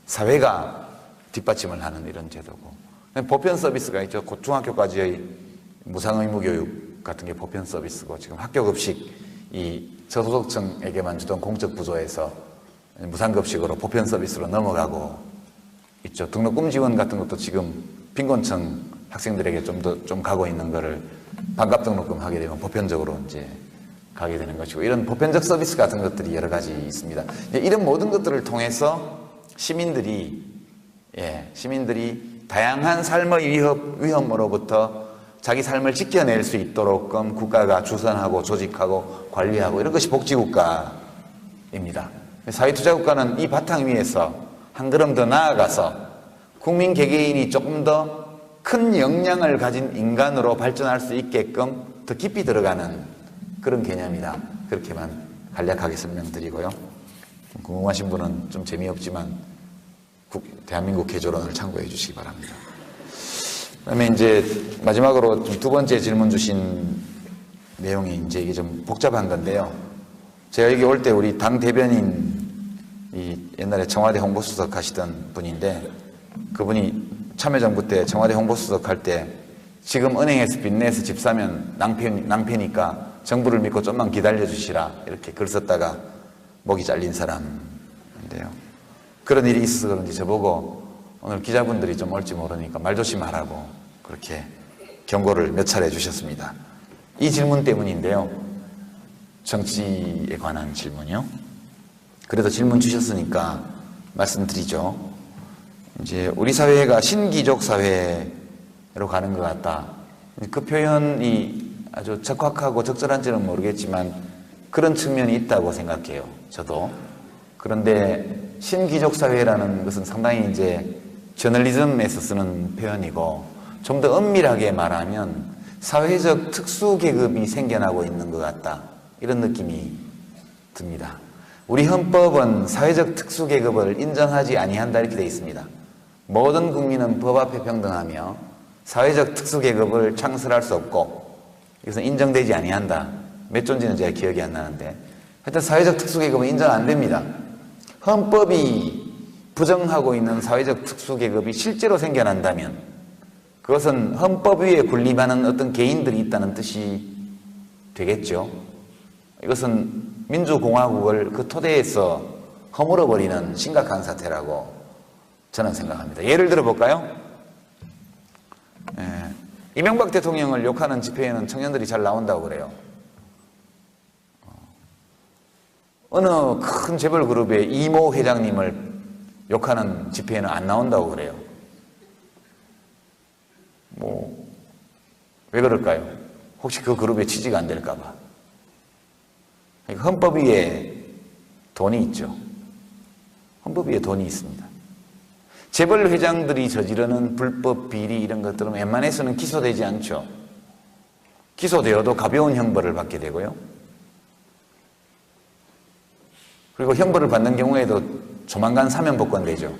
사회가 뒷받침을 하는 이런 제도고, 보편 서비스가 있죠. 중학교까지의 무상의무교육 같은 게 보편 서비스고, 지금 학교급식, 이 저소득층에게만 주던 공적부조에서 무상급식으로 보편 서비스로 넘어가고 있죠. 등록금 지원 같은 것도 지금 빈곤층 학생들에게 좀 가고 있는 거를 반값 등록금 하게 되면 보편적으로 이제 가게 되는 것이고, 이런 보편적 서비스 같은 것들이 여러 가지 있습니다. 이런 모든 것들을 통해서 시민들이 다양한 삶의 위험으로부터 자기 삶을 지켜낼 수 있도록끔 국가가 주선하고 조직하고 관리하고 이런 것이 복지국가입니다. 사회투자국가는 이 바탕 위에서 한 걸음 더 나아가서 국민 개개인이 조금 더 큰 역량을 가진 인간으로 발전할 수 있게끔 더 깊이 들어가는 그런 개념이다. 그렇게만 간략하게 설명드리고요. 궁금하신 분은 좀 재미없지만 대한민국 개조론을 참고해 주시기 바랍니다. 그다음에 이제 마지막으로 좀 두 번째 질문 주신 내용이 이제 이게 좀 복잡한 건데요. 제가 여기 올 때 우리 당 대변인 옛날에 청와대 홍보수석 하시던 분인데 그분이 참여정부 때 청와대 홍보수석 할 때 지금 은행에서 빚내서 집 사면 낭패니까 정부를 믿고 좀만 기다려 주시라 이렇게 글 썼다가 목이 잘린 사람인데요. 그런 일이 있어서 그런지 저보고 오늘 기자분들이 좀 올지 모르니까 말 조심하라고 그렇게 경고를 몇 차례 주셨습니다. 이 질문 때문인데요. 정치에 관한 질문이요. 그래도 질문 주셨으니까 말씀드리죠. 이제 우리 사회가 신기족 사회로 가는 것 같다. 그 표현이 아주 적확하고 적절한지는 모르겠지만 그런 측면이 있다고 생각해요. 저도. 그런데 신기족 사회라는 것은 상당히 이제 저널리즘에서 쓰는 표현이고 좀 더 엄밀하게 말하면 사회적 특수 계급이 생겨나고 있는 것 같다. 이런 느낌이 듭니다. 우리 헌법은 사회적 특수 계급을 인정하지 아니한다 이렇게 되어 있습니다. 모든 국민은 법 앞에 평등하며 사회적 특수 계급을 창설할 수 없고 이것은 인정되지 아니한다. 몇 조인지는 제가 기억이 안 나는데 하여튼 사회적 특수 계급은 인정 안 됩니다. 헌법이 부정하고 있는 사회적 특수 계급이 실제로 생겨난다면 그것은 헌법 위에 군림하는 어떤 개인들이 있다는 뜻이 되겠죠. 이것은 민주공화국을 그 토대에서 허물어버리는 심각한 사태라고 저는 생각합니다. 예를 들어 볼까요? 이명박 대통령을 욕하는 집회에는 청년들이 잘 나온다고 그래요. 어느 큰 재벌 그룹의 이모 회장님을 욕하는 집회에는 안 나온다고 그래요. 왜 그럴까요? 혹시 그 그룹의 취지가 안 될까봐. 헌법 위에 돈이 있죠. 헌법 위에 돈이 있습니다. 재벌 회장들이 저지르는 불법 비리 이런 것들은 웬만해서는 기소되지 않죠. 기소되어도 가벼운 형벌을 받게 되고요. 그리고 형벌을 받는 경우에도 조만간 사면 복권되죠.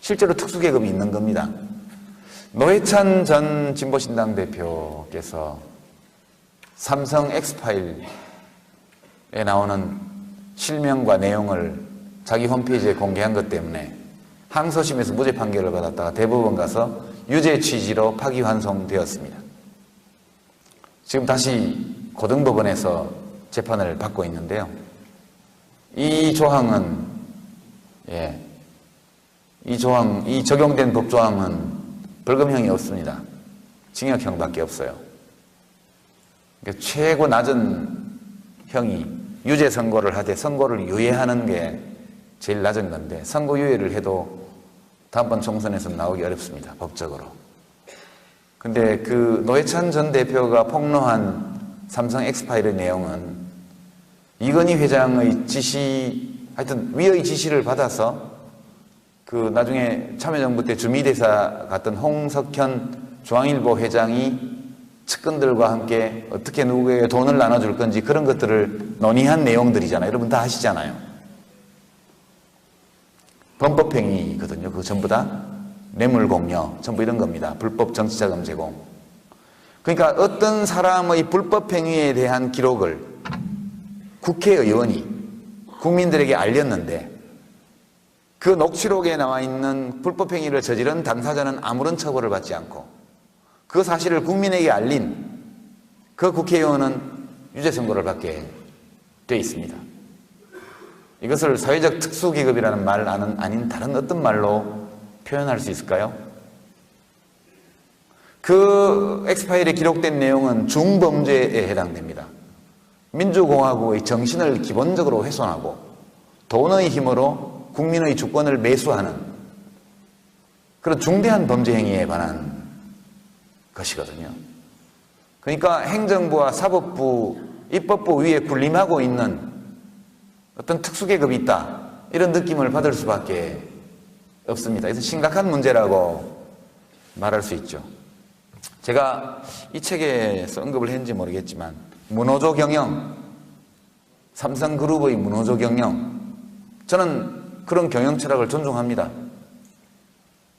실제로 특수계급이 있는 겁니다. 노회찬 전 진보신당 대표께서 삼성 엑스파일에 나오는 실명과 내용을 자기 홈페이지에 공개한 것 때문에 항소심에서 무죄 판결을 받았다가 대법원 가서 유죄 취지로 파기환송되었습니다. 지금 다시 고등법원에서 재판을 받고 있는데요. 이 조항은 이 적용된 법조항은 벌금형이 없습니다. 징역형밖에 없어요. 그러니까 최고 낮은 형이 유죄 선고를 하되 선고를 유예하는 게 제일 낮은 건데 선고 유예를 해도 다음번 총선에서 나오기 어렵습니다. 법적으로. 근데 그 노회찬 전 대표가 폭로한 삼성 엑스파일의 내용은 이건희 회장의 지시, 하여튼 위의 지시를 받아서 그 나중에 참여정부 때 주미대사 갔던 홍석현 중앙일보 회장이 측근들과 함께 어떻게 누구에게 돈을 나눠줄 건지 그런 것들을 논의한 내용들이잖아요. 여러분 다 아시잖아요. 범법행위거든요. 그거 전부 다 뇌물공여, 전부 이런 겁니다. 불법 정치자금 제공. 그러니까 어떤 사람의 불법행위에 대한 기록을 국회의원이 국민들에게 알렸는데 그 녹취록에 나와 있는 불법행위를 저지른 당사자는 아무런 처벌을 받지 않고 그 사실을 국민에게 알린 그 국회의원은 유죄 선고를 받게 돼 있습니다. 이것을 사회적 특수기급이라는 말 아닌 다른 어떤 말로 표현할 수 있을까요? 그 엑스파일에 기록된 내용은 중범죄에 해당됩니다. 민주공화국의 정신을 기본적으로 훼손하고 돈의 힘으로 국민의 주권을 매수하는 그런 중대한 범죄 행위에 관한 것이거든요. 그러니까 행정부와 사법부, 입법부 위에 군림하고 있는 어떤 특수계급이 있다, 이런 느낌을 받을 수밖에 없습니다. 그래서 심각한 문제라고 말할 수 있죠. 제가 이 책에서 언급을 했는지 모르겠지만 문호조 경영, 삼성그룹의 문호조 경영, 저는 그런 경영 철학을 존중합니다.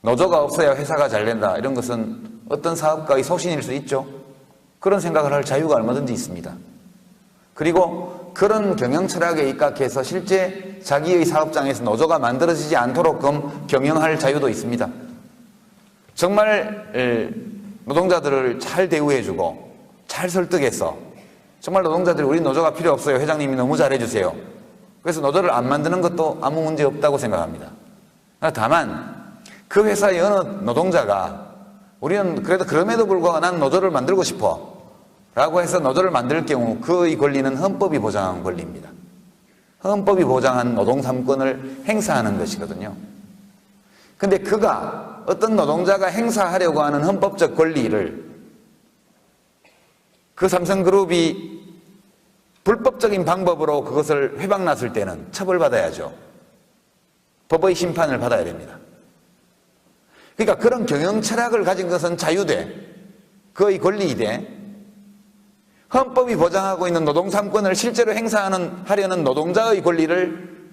노조가 없어야 회사가 잘 된다, 이런 것은 어떤 사업가의 소신일 수 있죠. 그런 생각을 할 자유가 얼마든지 있습니다. 그리고 그런 경영 철학에 입각해서 실제 자기의 사업장에서 노조가 만들어지지 않도록 경영할 자유도 있습니다. 정말 노동자들을 잘 대우해주고 잘 설득해서 정말 노동자들이 우리 노조가 필요 없어요, 회장님이 너무 잘해주세요, 그래서 노조를 안 만드는 것도 아무 문제 없다고 생각합니다. 다만 그 회사의 어느 노동자가 우리는 그래도 그럼에도 불구하고 난 노조를 만들고 싶어 라고 해서 노조를 만들 경우 그의 권리는 헌법이 보장한 권리입니다. 헌법이 보장한 노동 3권을 행사하는 것이거든요. 근데 그가 어떤 노동자가 행사하려고 하는 헌법적 권리를 그 삼성그룹이 불법적인 방법으로 그것을 회방났을 때는 처벌받아야죠. 법의 심판을 받아야 됩니다. 그러니까 그런 경영 철학을 가진 것은 자유돼, 그의 권리이되, 헌법이 보장하고 있는 노동 3권을 실제로 하려는 노동자의 권리를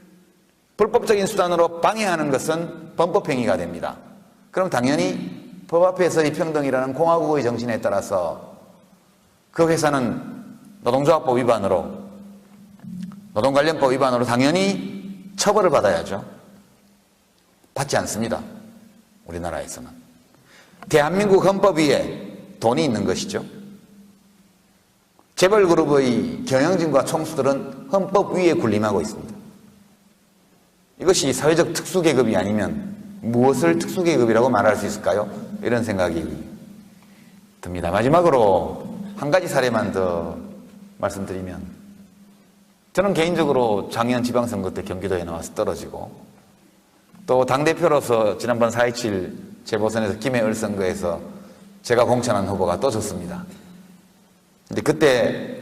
불법적인 수단으로 방해하는 것은 범법행위가 됩니다. 그럼 당연히 법 앞에서의 평등이라는 공화국의 정신에 따라서 그 회사는 노동조합법 위반으로, 노동관련법 위반으로 당연히 처벌을 받아야죠. 받지 않습니다. 우리나라에서는. 대한민국 헌법 위에 돈이 있는 것이죠. 재벌그룹의 경영진과 총수들은 헌법 위에 군림하고 있습니다. 이것이 사회적 특수계급이 아니면 무엇을 특수계급이라고 말할 수 있을까요? 이런 생각이 듭니다. 마지막으로 한 가지 사례만 더 말씀드리면, 저는 개인적으로 작년 지방선거 때 경기도에 나와서 떨어지고, 또 당대표로서 지난번 4.27 재보선에서 김해을 선거에서 제가 공천한 후보가 또 졌습니다. 근데 그때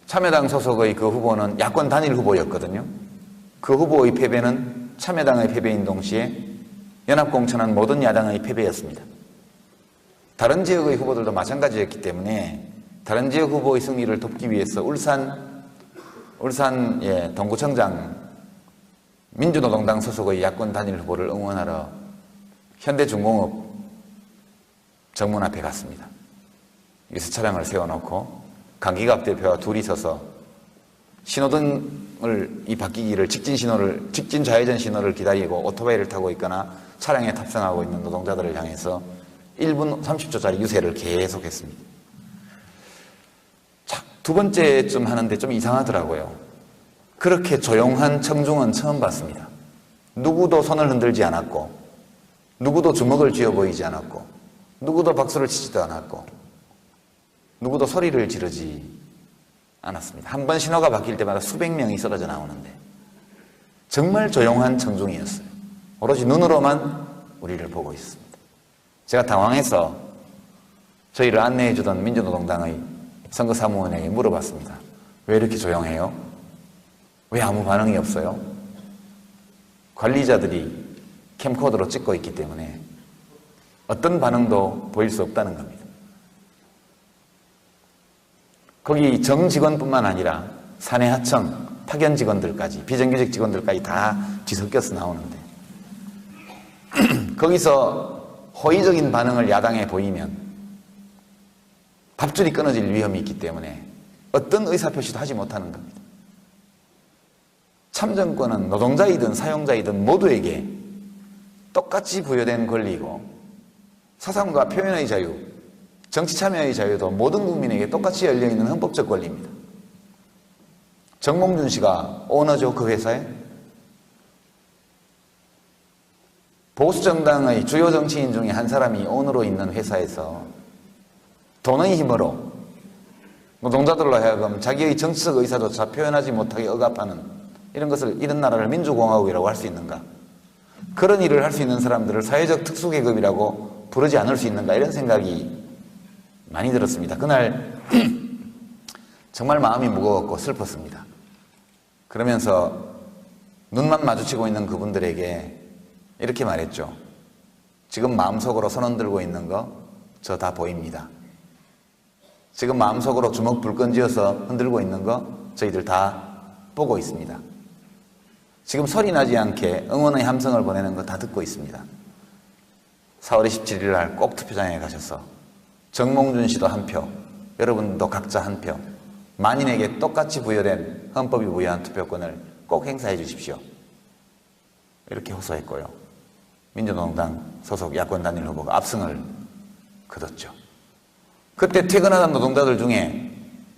참여당 소속의 그 후보는 야권 단일 후보였거든요. 그 후보의 패배는 참여당의 패배인 동시에 연합공천한 모든 야당의 패배였습니다. 다른 지역의 후보들도 마찬가지였기 때문에 다른 지역 후보의 승리를 돕기 위해서 울산 동구청장 민주노동당 소속의 야권 단일 후보를 응원하러 현대중공업 정문 앞에 갔습니다. 여기서 차량을 세워놓고 강기갑 대표와 둘이 서서 신호등을 바뀌기를 직진 좌회전 신호를 기다리고 오토바이를 타고 있거나 차량에 탑승하고 있는 노동자들을 향해서 1분 30초짜리 유세를 계속했습니다. 자, 두 번째쯤 하는데 좀 이상하더라고요. 그렇게 조용한 청중은 처음 봤습니다. 누구도 손을 흔들지 않았고, 누구도 주먹을 쥐어 보이지 않았고, 누구도 박수를 치지도 않았고, 누구도 소리를 지르지 않았습니다. 한 번 신호가 바뀔 때마다 수백 명이 쏟아져 나오는데 정말 조용한 청중이었어요. 오로지 눈으로만 우리를 보고 있습니다. 제가 당황해서 저희를 안내해 주던 민주노동당의 선거사무원에게 물어봤습니다. 왜 이렇게 조용해요? 왜 아무 반응이 없어요? 관리자들이 캠코더로 찍고 있기 때문에 어떤 반응도 보일 수 없다는 겁니다. 거기 정 직원뿐만 아니라 사내 하청, 파견 직원들까지, 비정규직 직원들까지 다 뒤섞여서 나오는데 거기서 호의적인 반응을 야당에 보이면 밥줄이 끊어질 위험이 있기 때문에 어떤 의사표시도 하지 못하는 겁니다. 참정권은 노동자이든 사용자이든 모두에게 똑같이 부여된 권리이고, 사상과 표현의 자유, 정치 참여의 자유도 모든 국민에게 똑같이 열려있는 헌법적 권리입니다. 정몽준 씨가 오너죠, 그 회사에. 보수정당의 주요 정치인 중에 한 사람이 오너로 있는 회사에서 돈의 힘으로 노동자들로 하여금 자기의 정치적 의사조차 표현하지 못하게 억압하는 이런 나라를 민주공화국이라고 할 수 있는가? 그런 일을 할 수 있는 사람들을 사회적 특수계급이라고 부르지 않을 수 있는가 이런 생각이 많이 들었습니다. 그날 정말 마음이 무거웠고 슬펐습니다. 그러면서 눈만 마주치고 있는 그분들에게 이렇게 말했죠. 지금 마음속으로 손 흔들고 있는 거 저 다 보입니다. 지금 마음속으로 주먹 불끈 쥐어서 흔들고 있는 거 저희들 다 보고 있습니다. 지금 소리 나지 않게 응원의 함성을 보내는 거 다 듣고 있습니다. 4월 27일 날 꼭 투표장에 가셔서 정몽준 씨도 한 표, 여러분도 각자 한 표, 만인에게 똑같이 부여된 헌법이 부여한 투표권을 꼭 행사해 주십시오. 이렇게 호소했고요. 민주노동당 소속 야권 단일 후보가 압승을 거뒀죠. 그때 퇴근하던 노동자들 중에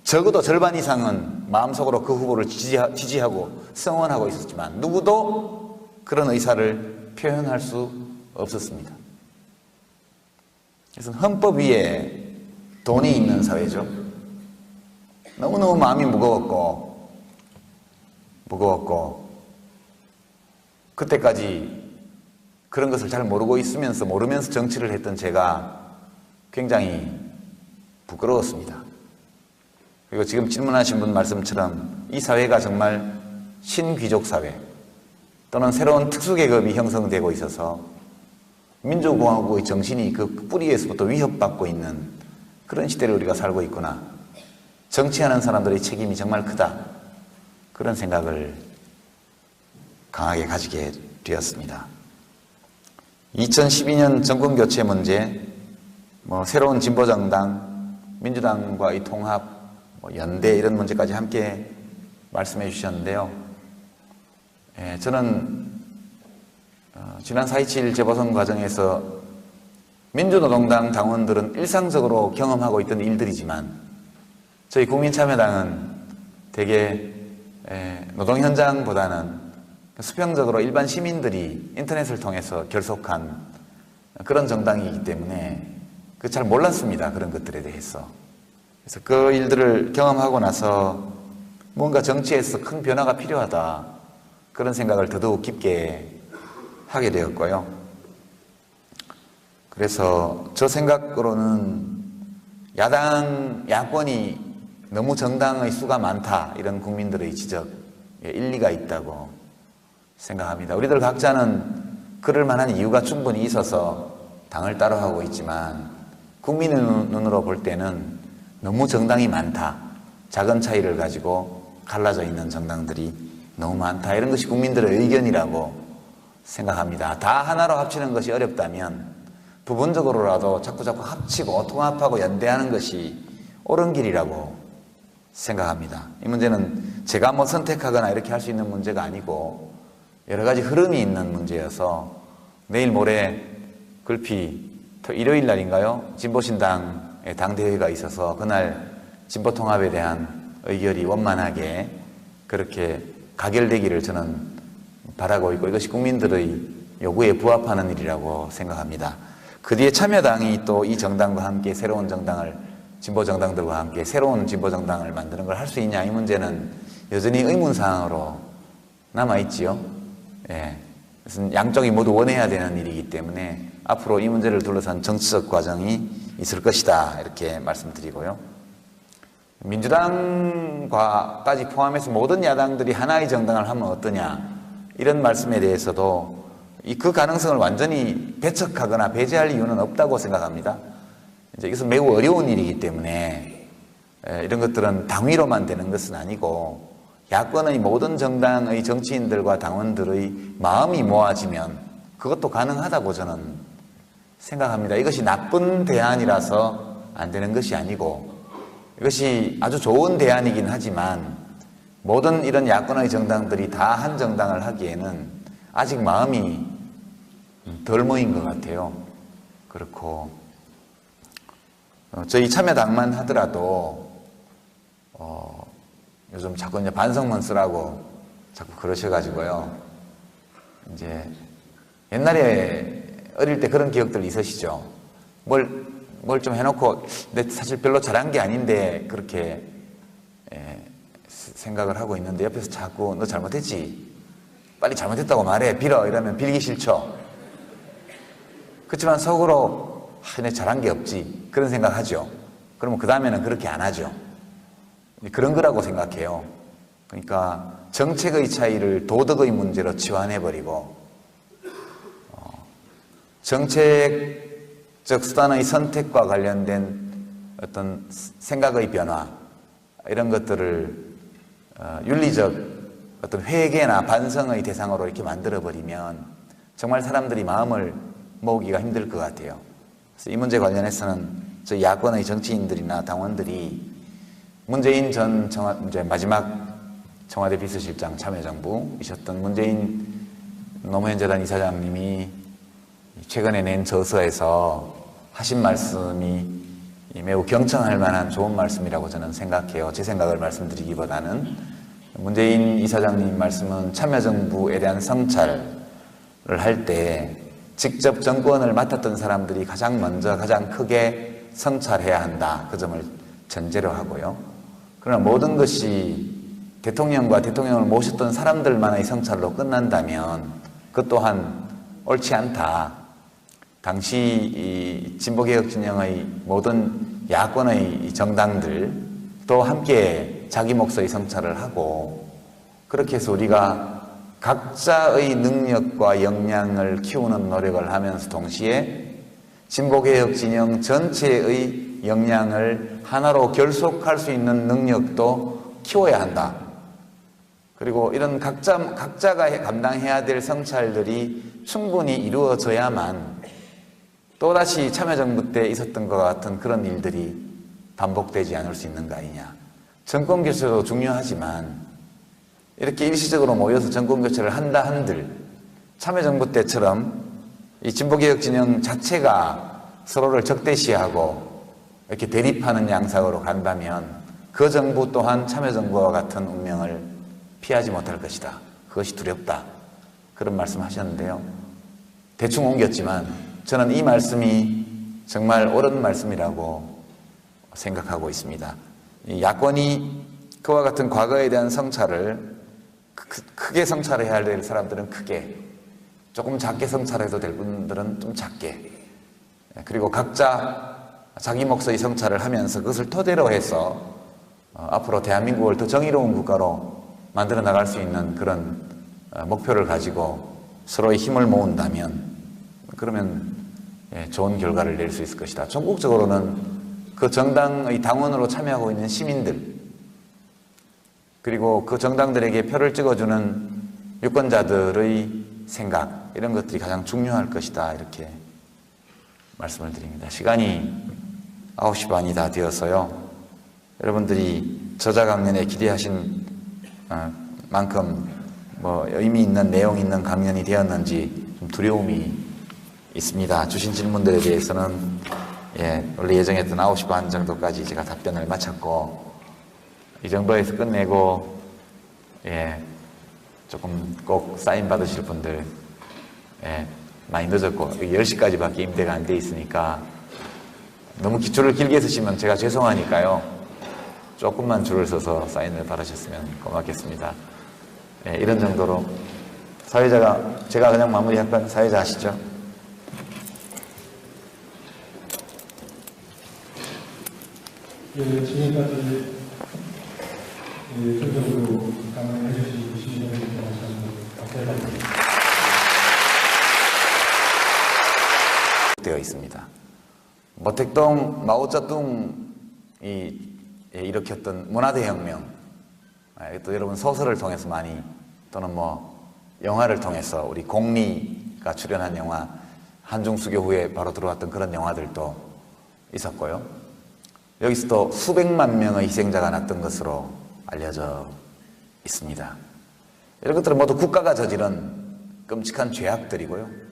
적어도 절반 이상은 마음속으로 그 후보를 지지하고 성원하고 있었지만 누구도 그런 의사를 표현할 수 없었습니다. 그래서 헌법 위에 돈이 있는 사회죠. 너무너무 마음이 무거웠고 그때까지 그런 것을 잘 모르면서 정치를 했던 제가 굉장히 부끄러웠습니다. 그리고 지금 질문하신 분 말씀처럼 이 사회가 정말 신귀족 사회 또는 새로운 특수계급이 형성되고 있어서 민주공화국의 정신이 그 뿌리에서부터 위협받고 있는 그런 시대를 우리가 살고 있구나. 정치하는 사람들의 책임이 정말 크다. 그런 생각을 강하게 가지게 되었습니다. 2012년 정권교체 문제, 새로운 진보정당, 민주당과의 통합, 연대 이런 문제까지 함께 말씀해 주셨는데요. 저는 지난 4.27 재보선 과정에서 민주노동당 당원들은 일상적으로 경험하고 있던 일들이지만 저희 국민참여당은 대개 노동 현장보다는 수평적으로 일반 시민들이 인터넷을 통해서 결속한 그런 정당이기 때문에 잘 몰랐습니다. 그런 것들에 대해서. 그래서 그 일들을 경험하고 나서 뭔가 정치에서 큰 변화가 필요하다. 그런 생각을 더더욱 깊게 하게 되었고요. 그래서 저 생각으로는 야권이 너무 정당의 수가 많다. 이런 국민들의 지적에 일리가 있다고 생각합니다. 우리들 각자는 그럴 만한 이유가 충분히 있어서 당을 따로하고 있지만 국민의 눈으로 볼 때는 너무 정당이 많다. 작은 차이를 가지고 갈라져 있는 정당들이 너무 많다. 이런 것이 국민들의 의견이라고 생각합니다. 다 하나로 합치는 것이 어렵다면 부분적으로라도 자꾸 합치고 통합하고 연대하는 것이 옳은 길이라고 생각합니다. 이 문제는 제가 선택하거나 이렇게 할 수 있는 문제가 아니고 여러 가지 흐름이 있는 문제여서 내일 모레 글피 일요일 날인가요? 진보신당의 당대회가 있어서 그날 진보통합에 대한 의결이 원만하게 그렇게 가결되기를 저는 바라고 있고 이것이 국민들의 요구에 부합하는 일이라고 생각합니다. 그 뒤에 참여당이 또 이 정당과 함께 새로운 정당을 진보정당들과 함께 새로운 진보정당을 만드는 걸 할 수 있냐 이 문제는 여전히 의문사항으로 남아있지요. 그래서 양쪽이 모두 원해야 되는 일이기 때문에 앞으로 이 문제를 둘러싼 정치적 과정이 있을 것이다 이렇게 말씀드리고요. 민주당과까지 포함해서 모든 야당들이 하나의 정당을 하면 어떠냐 이런 말씀에 대해서도 그 가능성을 완전히 배척하거나 배제할 이유는 없다고 생각합니다. 이것은 매우 어려운 일이기 때문에 이런 것들은 당위로만 되는 것은 아니고 야권의 모든 정당의 정치인들과 당원들의 마음이 모아지면 그것도 가능하다고 저는 생각합니다. 이것이 나쁜 대안이라서 안 되는 것이 아니고 이것이 아주 좋은 대안이긴 하지만 모든 이런 야권의 정당들이 다 한 정당을 하기에는 아직 마음이 덜 모인 것 같아요. 그렇고 저희 참여당만 하더라도 요즘 자꾸 이제 반성문 쓰라고 자꾸 그러셔가지고요. 이제 옛날에 어릴 때 그런 기억들 있으시죠? 뭘 좀 해놓고 내 사실 별로 잘한 게 아닌데 그렇게 생각을 하고 있는데 옆에서 자꾸 너 잘못했지? 빨리 잘못했다고 말해. 빌어. 이러면 빌기 싫죠? 그렇지만 속으로 내 잘한 게 없지 그런 생각하죠. 그러면 그 다음에는 그렇게 안 하죠. 그런 거라고 생각해요. 그러니까 정책의 차이를 도덕의 문제로 치환해버리고 정책적 수단의 선택과 관련된 어떤 생각의 변화 이런 것들을 윤리적 어떤 회개나 반성의 대상으로 이렇게 만들어버리면 정말 사람들이 마음을 모으기가 힘들 것 같아요. 그래서 이 문제 관련해서는 저희 야권의 정치인들이나 당원들이 문재인 전 이제 마지막 청와대 비서실장 참여정부이셨던 문재인 노무현 재단 이사장님이 최근에 낸 저서에서 하신 말씀이 매우 경청할 만한 좋은 말씀이라고 저는 생각해요. 제 생각을 말씀드리기보다는 문재인 이사장님 말씀은 참여정부에 대한 성찰을 할 때 직접 정권을 맡았던 사람들이 가장 먼저 가장 크게 성찰해야 한다. 그 점을 전제로 하고요. 그러나 모든 것이 대통령과 대통령을 모셨던 사람들만의 성찰로 끝난다면 그 또한 옳지 않다. 당시 이 진보개혁 진영의 모든 야권의 정당들도 함께 자기 몫의 성찰을 하고 그렇게 해서 우리가 각자의 능력과 역량을 키우는 노력을 하면서 동시에 진보개혁 진영 전체의 역량을 하나로 결속할 수 있는 능력도 키워야 한다. 그리고 이런 각자가 감당해야 될 성찰들이 충분히 이루어져야만 또다시 참여정부 때 있었던 것 같은 그런 일들이 반복되지 않을 수 있는 거 아니냐. 정권교체도 중요하지만 이렇게 일시적으로 모여서 정권교체를 한다 한들 참여정부 때처럼 이 진보개혁 진영 자체가 서로를 적대시하고 이렇게 대립하는 양상으로 간다면 그 정부 또한 참여정부와 같은 운명을 피하지 못할 것이다. 그것이 두렵다. 그런 말씀 하셨는데요. 대충 옮겼지만 저는 이 말씀이 정말 옳은 말씀이라고 생각하고 있습니다. 이 야권이 그와 같은 과거에 대한 성찰을 크게 성찰해야 될 사람들은 크게, 조금 작게 성찰해도 될 분들은 좀 작게, 그리고 각자 자기 몫의 성찰을 하면서 그것을 토대로 해서 앞으로 대한민국을 더 정의로운 국가로 만들어 나갈 수 있는 그런 목표를 가지고 서로의 힘을 모은다면 그러면 좋은 결과를 낼 수 있을 것이다. 전국적으로는 그 정당의 당원으로 참여하고 있는 시민들 그리고 그 정당들에게 표를 찍어주는 유권자들의 생각 이런 것들이 가장 중요할 것이다. 이렇게 말씀을 드립니다. 시간이 9시 반이 다 되어서요. 여러분들이 저자강연에 기대하신 만큼 의미 있는 내용 있는 강연이 되었는지 좀 두려움이 있습니다. 주신 질문들에 대해서는 원래 예정했던 9시 반 정도까지 제가 답변을 마쳤고 이 정도에서 끝내고 조금 꼭 사인 받으실 분들 많이 늦었고 10시까지밖에 임대가 안 돼 있으니까 너무 기초를 길게 쓰시면 제가 죄송하니까요. 조금만 줄을 서서 사인을 받으셨으면 고맙겠습니다. 이런 정도로 제가 그냥 마무리할까요? 사회자 하시죠. 지금까지 전적으로 강연해 주신 시민들께 감사합니다. 되어 있습니다. 모택동 마오쩌둥이 일으켰던 문화대혁명, 또 여러분 소설을 통해서 많이 또는 영화를 통해서 우리 공리가 출연한 영화 한중수교 후에 바로 들어왔던 그런 영화들도 있었고요. 여기서 또 수백만 명의 희생자가 났던 것으로 알려져 있습니다. 이런 것들은 모두 국가가 저지른 끔찍한 죄악들이고요.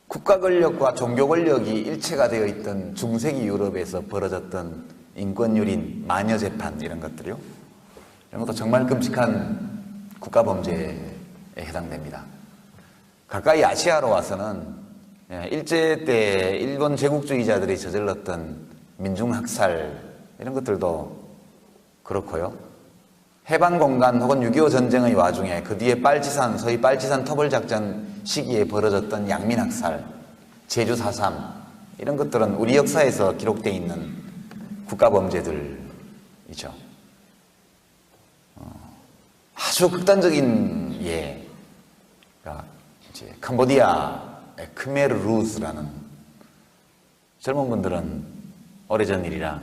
국가 권력과 종교 권력이 일체가 되어 있던 중세기 유럽에서 벌어졌던 인권유린, 마녀재판 이런 것들이요. 이런 것도 정말 끔찍한 국가 범죄에 해당됩니다. 가까이 아시아로 와서는 일제 때 일본 제국주의자들이 저질렀던 민중학살 이런 것들도 그렇고요. 해방공간 혹은 6.25 전쟁의 와중에 그 뒤에 소위 빨치산 터벌작전 시기에 벌어졌던 양민학살, 제주 4.3 이런 것들은 우리 역사에서 기록되어 있는 국가범죄들이죠. 아주 극단적인 예가 이제 캄보디아의 크메르 루즈라는, 젊은 분들은 오래전 일이라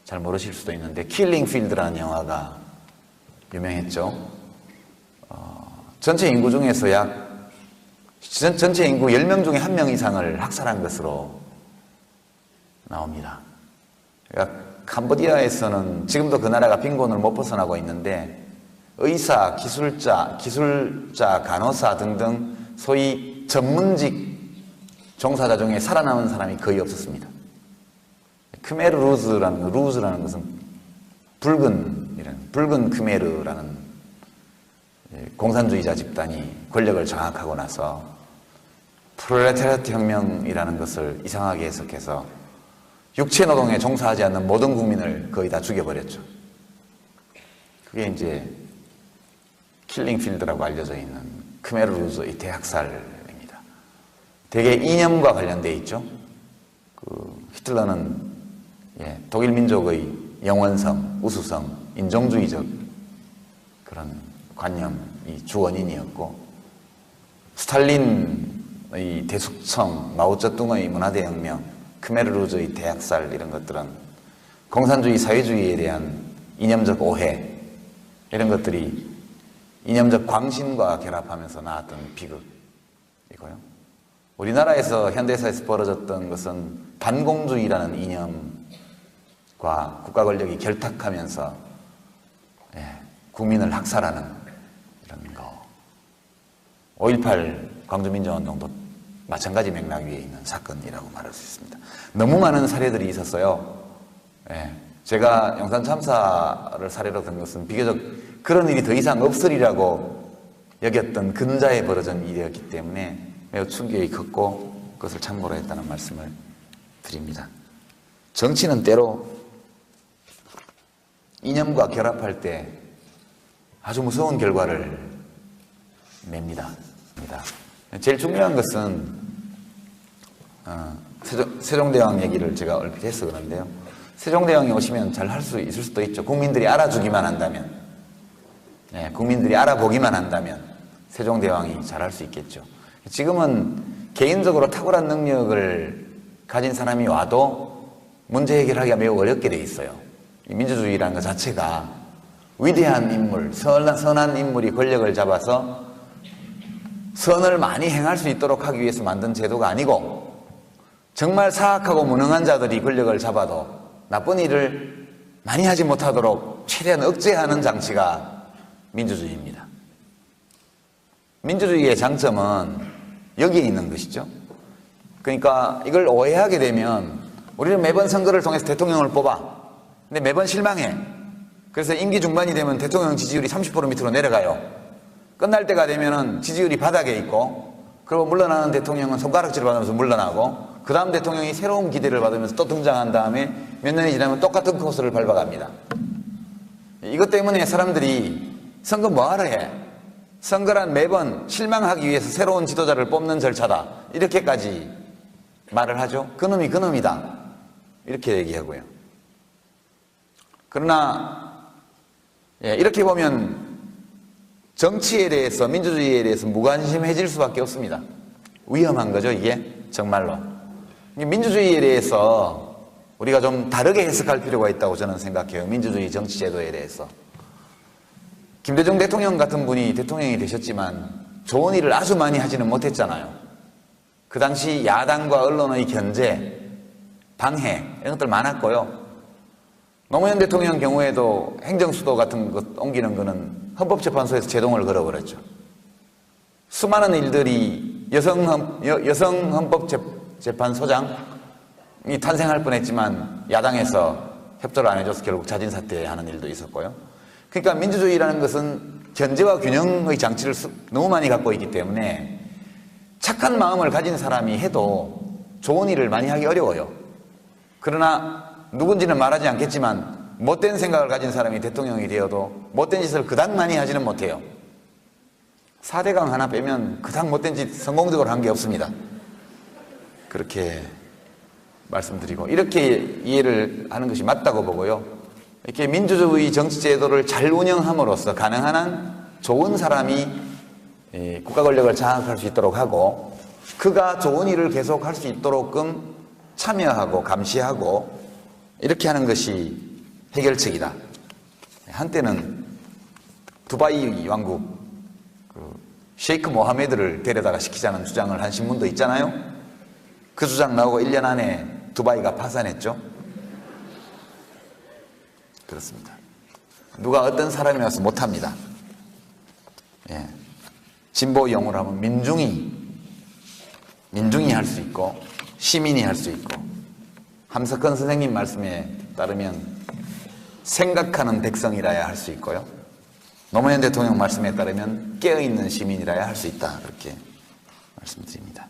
잘 모르실 수도 있는데 킬링 필드라는 영화가 유명했죠. 전체 인구 중에서 전체 인구 10명 중에 1명 이상을 학살한 것으로 나옵니다. 그러니까 캄보디아에서는 지금도 그 나라가 빈곤을 못 벗어나고 있는데 의사, 기술자, 간호사 등등 소위 전문직 종사자 중에 살아남은 사람이 거의 없었습니다. 크메르 루즈라는 것은 붉은 크메르라는 공산주의자 집단이 권력을 장악하고 나서 프롤레타리아트 혁명이라는 것을 이상하게 해석해서 육체 노동에 종사하지 않는 모든 국민을 거의 다 죽여버렸죠. 그게 이제 킬링 필드라고 알려져 있는 크메르 루즈의 대학살입니다. 대개 이념과 관련되어 있죠. 히틀러는 독일 민족의 영원성, 우수성, 인종주의적 그런 관념이 주원인이었고, 스탈린의 대숙청, 마오쩌둥의 문화대혁명, 크메르 루즈의 대학살, 이런 것들은 공산주의, 사회주의에 대한 이념적 오해, 이런 것들이 이념적 광신과 결합하면서 나왔던 비극이고요. 우리나라에서 현대사에서 벌어졌던 것은 반공주의라는 이념과 국가 권력이 결탁하면서 국민을 학살하는 이런 거. 5.18 광주민주화운동도 마찬가지 맥락 위에 있는 사건이라고 말할 수 있습니다. 너무 많은 사례들이 있었어요. 제가 영산 참사를 사례로 든 것은 비교적 그런 일이 더 이상 없으리라고 여겼던 근자에 벌어진 일이었기 때문에 매우 충격이 컸고 그것을 참고로 했다는 말씀을 드립니다. 정치는 때로 이념과 결합할 때 아주 무서운 결과를 냅니다. 제일 중요한 것은 세종대왕 얘기를 제가 얼핏 해서 그런데요. 세종대왕이 오시면 잘 할 수 있을 수도 있죠. 국민들이 알아주기만 한다면, 국민들이 알아보기만 한다면 세종대왕이 잘 할 수 있겠죠. 지금은 개인적으로 탁월한 능력을 가진 사람이 와도 문제 해결하기가 매우 어렵게 돼 있어요. 이 민주주의라는 것 자체가 위대한 인물, 선한 인물이 권력을 잡아서 선을 많이 행할 수 있도록 하기 위해서 만든 제도가 아니고, 정말 사악하고 무능한 자들이 권력을 잡아도 나쁜 일을 많이 하지 못하도록 최대한 억제하는 장치가 민주주의입니다. 민주주의의 장점은 여기에 있는 것이죠. 그러니까 이걸 오해하게 되면 우리는 매번 선거를 통해서 대통령을 뽑아. 근데 매번 실망해. 그래서 임기 중반이 되면 대통령 지지율이 30% 밑으로 내려가요. 끝날 때가 되면은 지지율이 바닥에 있고, 그리고 물러나는 대통령은 손가락질을 받으면서 물러나고, 그 다음 대통령이 새로운 기대를 받으면서 또 등장한 다음에 몇 년이 지나면 똑같은 코스를 밟아갑니다. 이것 때문에 사람들이 선거 뭐하러 해? 선거란 매번 실망하기 위해서 새로운 지도자를 뽑는 절차다. 이렇게까지 말을 하죠. 그놈이 그놈이다. 이렇게 얘기하고요. 그러나 이렇게 보면 정치에 대해서, 민주주의에 대해서 무관심해질 수밖에 없습니다. 위험한 거죠, 이게 정말로. 민주주의에 대해서 우리가 좀 다르게 해석할 필요가 있다고 저는 생각해요. 민주주의 정치 제도에 대해서. 김대중 대통령 같은 분이 대통령이 되셨지만 좋은 일을 아주 많이 하지는 못했잖아요. 그 당시 야당과 언론의 견제, 방해 이런 것들 많았고요. 노무현 대통령 경우에도 행정수도 같은 것 옮기는 거는 헌법재판소에서 제동을 걸어버렸죠. 수많은 일들이 여성 헌법재판소장이 탄생할 뻔했지만 야당에서 협조를 안 해줘서 결국 자진사퇴하는 일도 있었고요. 그러니까 민주주의라는 것은 견제와 균형의 장치를 너무 많이 갖고 있기 때문에 착한 마음을 가진 사람이 해도 좋은 일을 많이 하기 어려워요. 그러나 누군지는 말하지 않겠지만 못된 생각을 가진 사람이 대통령이 되어도 못된 짓을 그닥 많이 하지는 못해요. 4대강 하나 빼면 그닥 못된 짓 성공적으로 한 게 없습니다. 그렇게 말씀드리고 이렇게 이해를 하는 것이 맞다고 보고요. 이렇게 민주주의 정치제도를 잘 운영함으로써 가능한 한 좋은 사람이 국가 권력을 장악할 수 있도록 하고 그가 좋은 일을 계속할 수 있도록끔 참여하고 감시하고 이렇게 하는 것이 해결책이다. 한때는 두바이 왕국 셰이크 모하메드를 데려다가 시키자는 주장을 한 신문도 있잖아요. 그 주장 나오고 1년 안에 두바이가 파산했죠. 그렇습니다. 누가 어떤 사람이 와서 못합니다. 예. 진보 용어로 하면 민중이 할 수 있고 시민이 할 수 있고 함석헌 선생님 말씀에 따르면 생각하는 백성이라야 할 수 있고요. 노무현 대통령 말씀에 따르면 깨어있는 시민이라야 할 수 있다. 그렇게 말씀드립니다.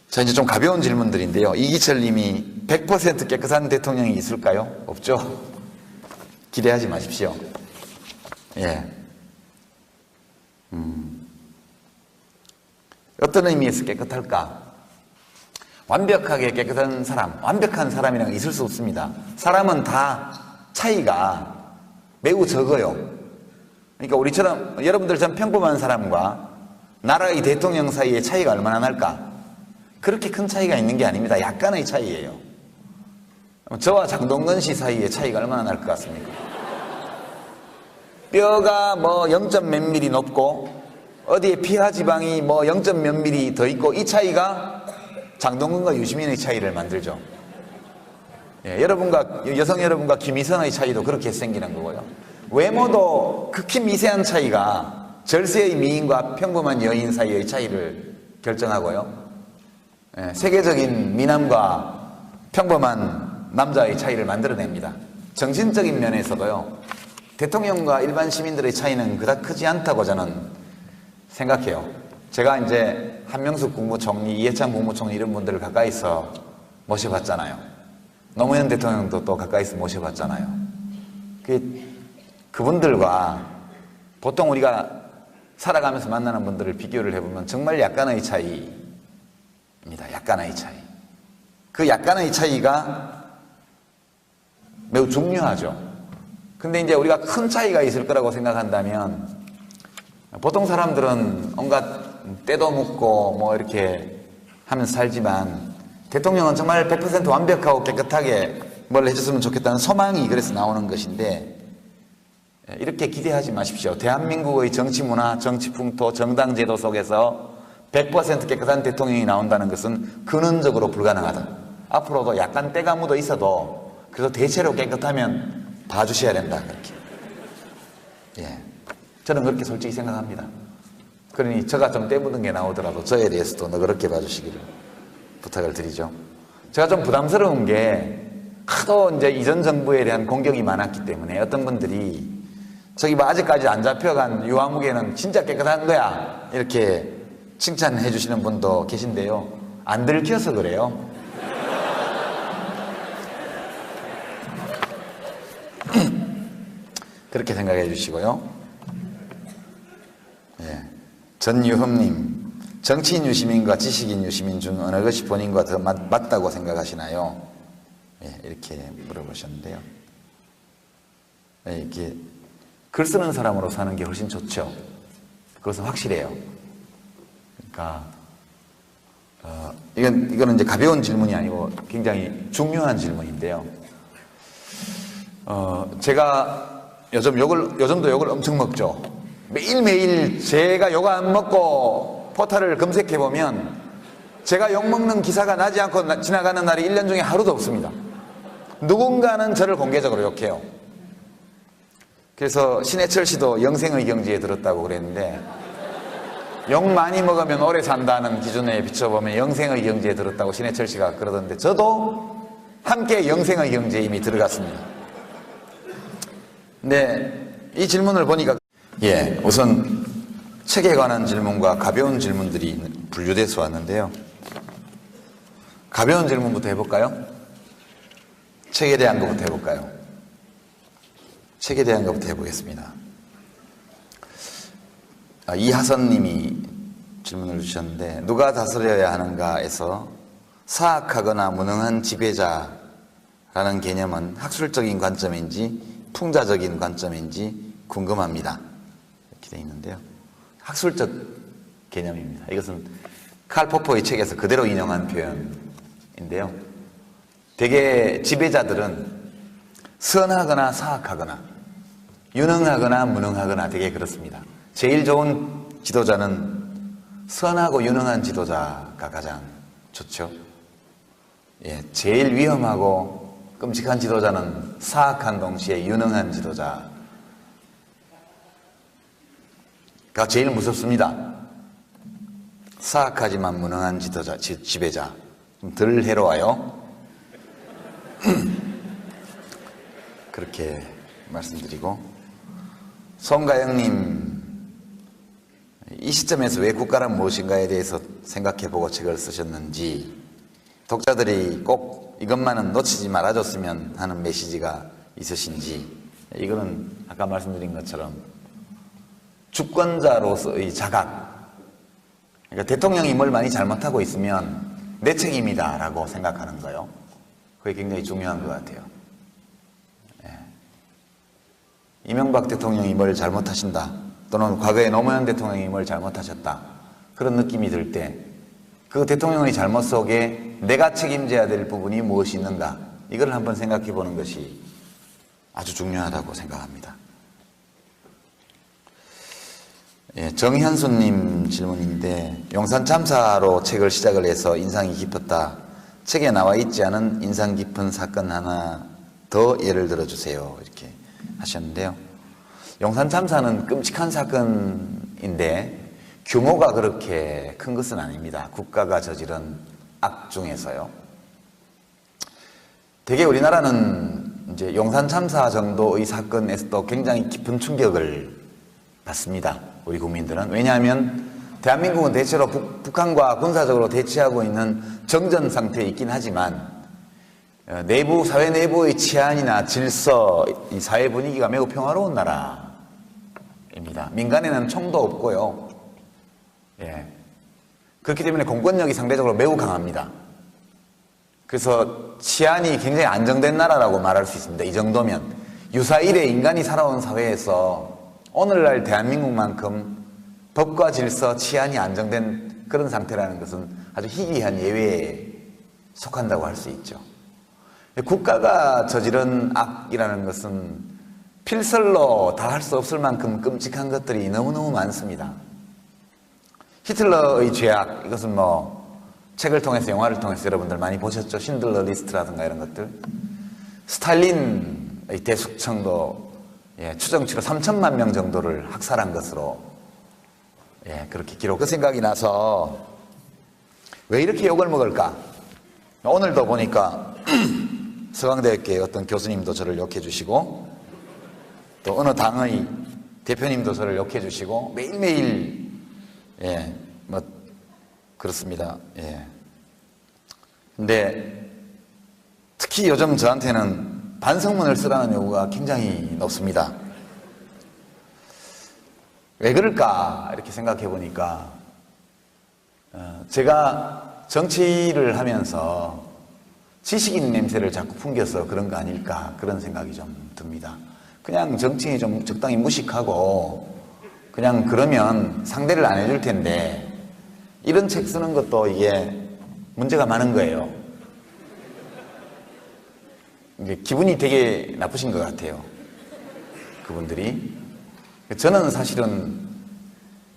자, 이제 좀 가벼운 질문들인데요. 이기철 님이 100% 깨끗한 대통령이 있을까요? 없죠? 기대하지 마십시오. 예. 어떤 의미에서 깨끗할까? 완벽하게 깨끗한 사람, 완벽한 사람이라는 게 있을 수 없습니다. 사람은 다 차이가 매우 적어요. 그러니까 우리처럼, 여러분들처럼 평범한 사람과 나라의 대통령 사이의 차이가 얼마나 날까? 그렇게 큰 차이가 있는 게 아닙니다. 약간의 차이예요. 저와 장동건 씨 사이의 차이가 얼마나 날 것 같습니까? 뼈가 뭐 0점 몇 미리 높고 어디에 피하 지방이 뭐 0점 몇 미리 더 있고 이 차이가 장동건과 유시민의 차이를 만들죠. 예, 여성 여러분과 김희선의 차이도 그렇게 생기는 거고요. 외모도 극히 미세한 차이가 절세의 미인과 평범한 여인 사이의 차이를 결정하고요. 예, 세계적인 미남과 평범한 남자의 차이를 만들어냅니다. 정신적인 면에서도요. 대통령과 일반 시민들의 차이는 그닥 크지 않다고 저는 생각해요. 제가 이제 한명숙 국무총리, 이해찬 국무총리 이런 분들을 가까이서 모셔봤잖아요. 노무현 대통령도 또 가까이서 모셔봤잖아요. 그분들과 보통 우리가 살아가면서 만나는 분들을 비교를 해보면 정말 약간의 차이입니다. 약간의 차이. 그 약간의 차이가 매우 중요하죠. 근데 이제 우리가 큰 차이가 있을 거라고 생각한다면 보통 사람들은 온갖 때도 묻고 뭐 이렇게 하면서 살지만 대통령은 정말 100% 완벽하고 깨끗하게 뭘 해줬으면 좋겠다는 소망이 그래서 나오는 것인데 이렇게 기대하지 마십시오. 대한민국의 정치 문화, 정치 풍토, 정당 제도 속에서 100% 깨끗한 대통령이 나온다는 것은 근원적으로 불가능하다. 앞으로도 약간 때가 묻어 있어도 그래서 대체로 깨끗하면 봐주셔야 된다. 그렇게. 예. 저는 그렇게 솔직히 생각합니다. 그러니 저가 좀 때 묻은 게 나오더라도 저에 대해서도 너그럽게 봐주시기를 부탁을 드리죠. 제가 좀 부담스러운 게 하도 이제 이전 정부에 대한 공격이 많았기 때문에 어떤 분들이 저기 뭐 아직까지 안 잡혀간 유아무개는 진짜 깨끗한 거야 이렇게 칭찬해 주시는 분도 계신데요. 안 들켜서 그래요. 그렇게 생각해 주시고요. 예. 전유흠님, 정치인 유시민과 지식인 유시민 중 어느 것이 본인과 더 맞다고 생각하시나요? 예, 이렇게 물어보셨는데요. 예, 이렇게 글 쓰는 사람으로 사는 게 훨씬 좋죠. 그것은 확실해요. 그러니까 이거는 이제 가벼운 질문이 아니고 굉장히 중요한 질문인데요. 제가 요즘도 욕을 엄청 먹죠. 매일매일 제가 욕 안 먹고 포털을 검색해보면 제가 욕 먹는 기사가 나지 않고 지나가는 날이 1년 중에 하루도 없습니다. 누군가는 저를 공개적으로 욕해요. 그래서 신해철 씨도 영생의 경지에 들었다고 그랬는데 욕 많이 먹으면 오래 산다는 기준에 비춰보면 영생의 경지에 들었다고 신해철 씨가 그러던데 저도 함께 영생의 경지에 이미 들어갔습니다. 근데 이 질문을 보니까 예, 우선 책에 관한 질문과 가벼운 질문들이 분류돼서 왔는데요. 가벼운 질문부터 해볼까요? 책에 대한 것부터 해볼까요? 책에 대한 것부터 해보겠습니다. 이하선 님이 질문을 주셨는데 누가 다스려야 하는가에서 사악하거나 무능한 지배자라는 개념은 학술적인 관점인지 풍자적인 관점인지 궁금합니다. 이렇게 되어 있는데요. 학술적 개념입니다. 이것은 칼 포퍼의 책에서 그대로 인용한 표현인데요. 대개 지배자들은 선하거나 사악하거나 유능하거나 무능하거나 되게 그렇습니다. 제일 좋은 지도자는 선하고 유능한 지도자가 가장 좋죠. 예, 제일 위험하고 끔찍한 지도자는 사악한 동시에 유능한 지도자가 제일 무섭습니다. 사악하지만 무능한 지도자, 지배자. 좀 덜 해로워요. 그렇게 말씀드리고, 송가영님, 이 시점에서 왜 국가란 무엇인가에 대해서 생각해보고 책을 쓰셨는지, 독자들이 꼭 이것만은 놓치지 말아줬으면 하는 메시지가 있으신지, 이거는 아까 말씀드린 것처럼 주권자로서의 자각, 그러니까 대통령이 뭘 많이 잘못하고 있으면 내 책임이다 라고 생각하는 거예요. 그게 굉장히 중요한 것 같아요. 예. 이명박 대통령이 뭘 잘못하신다, 또는 과거에 노무현 대통령이 뭘 잘못하셨다, 그런 느낌이 들 때 그 대통령의 잘못 속에 내가 책임져야 될 부분이 무엇이 있는가, 이걸 한번 생각해 보는 것이 아주 중요하다고 생각합니다. 예, 정현수님 질문인데, 용산 참사로 책을 시작을 해서 인상이 깊었다. 책에 나와 있지 않은 인상 깊은 사건 하나 더 예를 들어주세요. 이렇게 하셨는데요. 용산 참사는 끔찍한 사건인데 규모가 그렇게 큰 것은 아닙니다. 국가가 저지른 악 중에서요. 되게 우리나라는 이제 용산 참사 정도의 사건에서도 굉장히 깊은 충격을 받습니다. 우리 국민들은. 왜냐하면 대한민국은 대체로 북한과 군사적으로 대치하고 있는 정전 상태에 있긴 하지만 내부, 사회 내부의 치안이나 질서, 이 사회 분위기가 매우 평화로운 나라입니다. 민간에는 총도 없고요. 예. 그렇기 때문에 공권력이 상대적으로 매우 강합니다. 그래서 치안이 굉장히 안정된 나라라고 말할 수 있습니다. 이 정도면. 유사 이래 인간이 살아온 사회에서 오늘날 대한민국만큼 법과 질서, 치안이 안정된 그런 상태라는 것은 아주 희귀한 예외에 속한다고 할 수 있죠. 국가가 저지른 악이라는 것은 필설로 다 할 수 없을 만큼 끔찍한 것들이 너무너무 많습니다. 히틀러의 죄악, 이것은 뭐 책을 통해서, 영화를 통해서 여러분들 많이 보셨죠. 신들러 리스트라든가 이런 것들. 스탈린의 대숙청도 추정치로 3천만 명 정도를 학살한 것으로 그렇게 기록. 그 생각이 나서 왜 이렇게 욕을 먹을까? 오늘도 보니까 서강대학교의 어떤 교수님도 저를 욕해 주시고, 또 어느 당의 대표님도 저를 욕해 주시고, 매일매일 뭐 그렇습니다. 근데 특히 요즘 저한테는 반성문을 쓰라는 요구가 굉장히 높습니다. 왜 그럴까 이렇게 생각해 보니까 제가 정치를 하면서 지식인 냄새를 자꾸 풍겨서 그런 거 아닐까, 그런 생각이 좀 듭니다. 그냥 정치인이 좀 적당히 무식하고 그냥 그러면 상대를 안 해줄 텐데, 이런 책 쓰는 것도 이게 문제가 많은 거예요. 이게 기분이 되게 나쁘신 것 같아요, 그분들이. 저는 사실은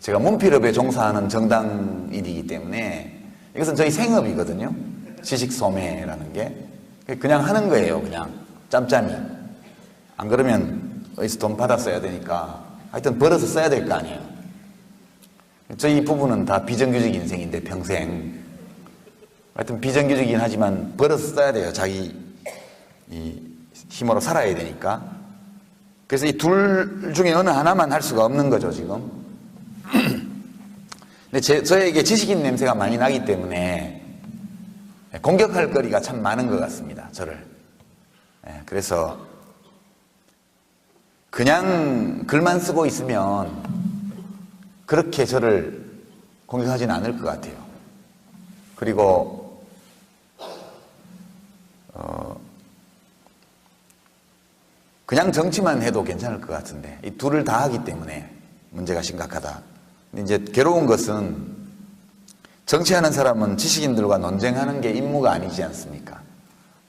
제가 문필업에 종사하는 정당인이기 때문에 이것은 저희 생업이거든요. 지식 소매라는 게. 그냥 하는 거예요, 그냥 짬짬이. 안 그러면 어디서 돈 받아 써야 되니까 하여튼 벌어서 써야 될 거 아니에요. 저희 부부는 다 비정규직 인생인데 평생. 하여튼 비정규직이긴 하지만 벌어서 써야 돼요. 자기 이 힘으로 살아야 되니까. 그래서 이 둘 중에 어느 하나만 할 수가 없는 거죠, 지금. 근데 저에게 지식인 냄새가 많이 나기 때문에 공격할 거리가 참 많은 것 같습니다, 저를. 그래서 그냥 글만 쓰고 있으면 그렇게 저를 공격하지는 않을 것 같아요. 그리고 그냥 정치만 해도 괜찮을 것 같은데 이 둘을 다 하기 때문에 문제가 심각하다. 근데 이제 괴로운 것은 정치하는 사람은 지식인들과 논쟁하는 게 임무가 아니지 않습니까?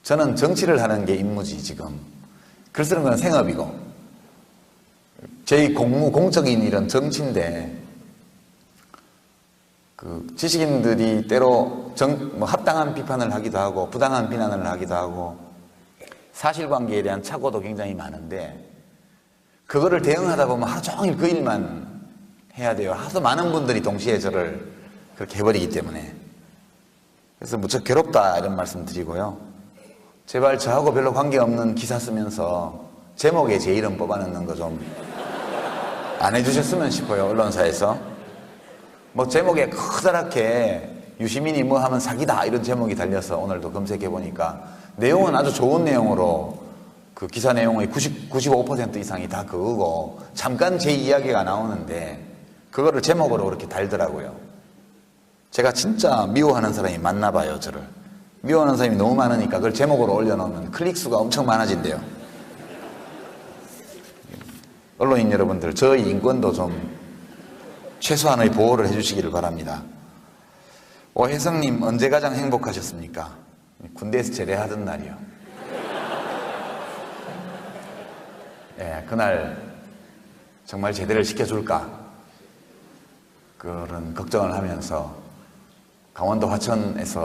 저는 정치를 하는 게 임무지 지금. 글 쓰는 건 생업이고 제 공무, 공적인 일은 정치인데 그 지식인들이 때로 합당한 비판을 하기도 하고 부당한 비난을 하기도 하고 사실관계에 대한 착오도 굉장히 많은데 그거를 대응하다 보면 하루 종일 그 일만 해야 돼요. 하도 많은 분들이 동시에 저를 그렇게 해버리기 때문에. 그래서 무척 괴롭다 이런 말씀 드리고요. 제발 저하고 별로 관계없는 기사 쓰면서 제목에 제 이름 뽑아넣는 거 좀 안 해주셨으면 싶어요. 언론사에서. 뭐 제목에 커다랗게 유시민이 뭐 하면 사기다 이런 제목이 달려서 오늘도 검색해 보니까 내용은 아주 좋은 내용으로 그 기사 내용의 95% 이상이 다 그거고 잠깐 제 이야기가 나오는데 그거를 제목으로 그렇게 달더라고요. 제가 진짜 미워하는 사람이 많나 봐요. 저를 미워하는 사람이 너무 많으니까 그걸 제목으로 올려놓으면 클릭수가 엄청 많아진대요. 언론인 여러분들 저희 인권도 좀 최소한의 보호를 해주시기를 바랍니다. 오혜성님 언제 가장 행복하셨습니까? 군대에서 제대하던 날이요. 예, 그날 정말 제대를 시켜줄까 그런 걱정을 하면서 강원도 화천에서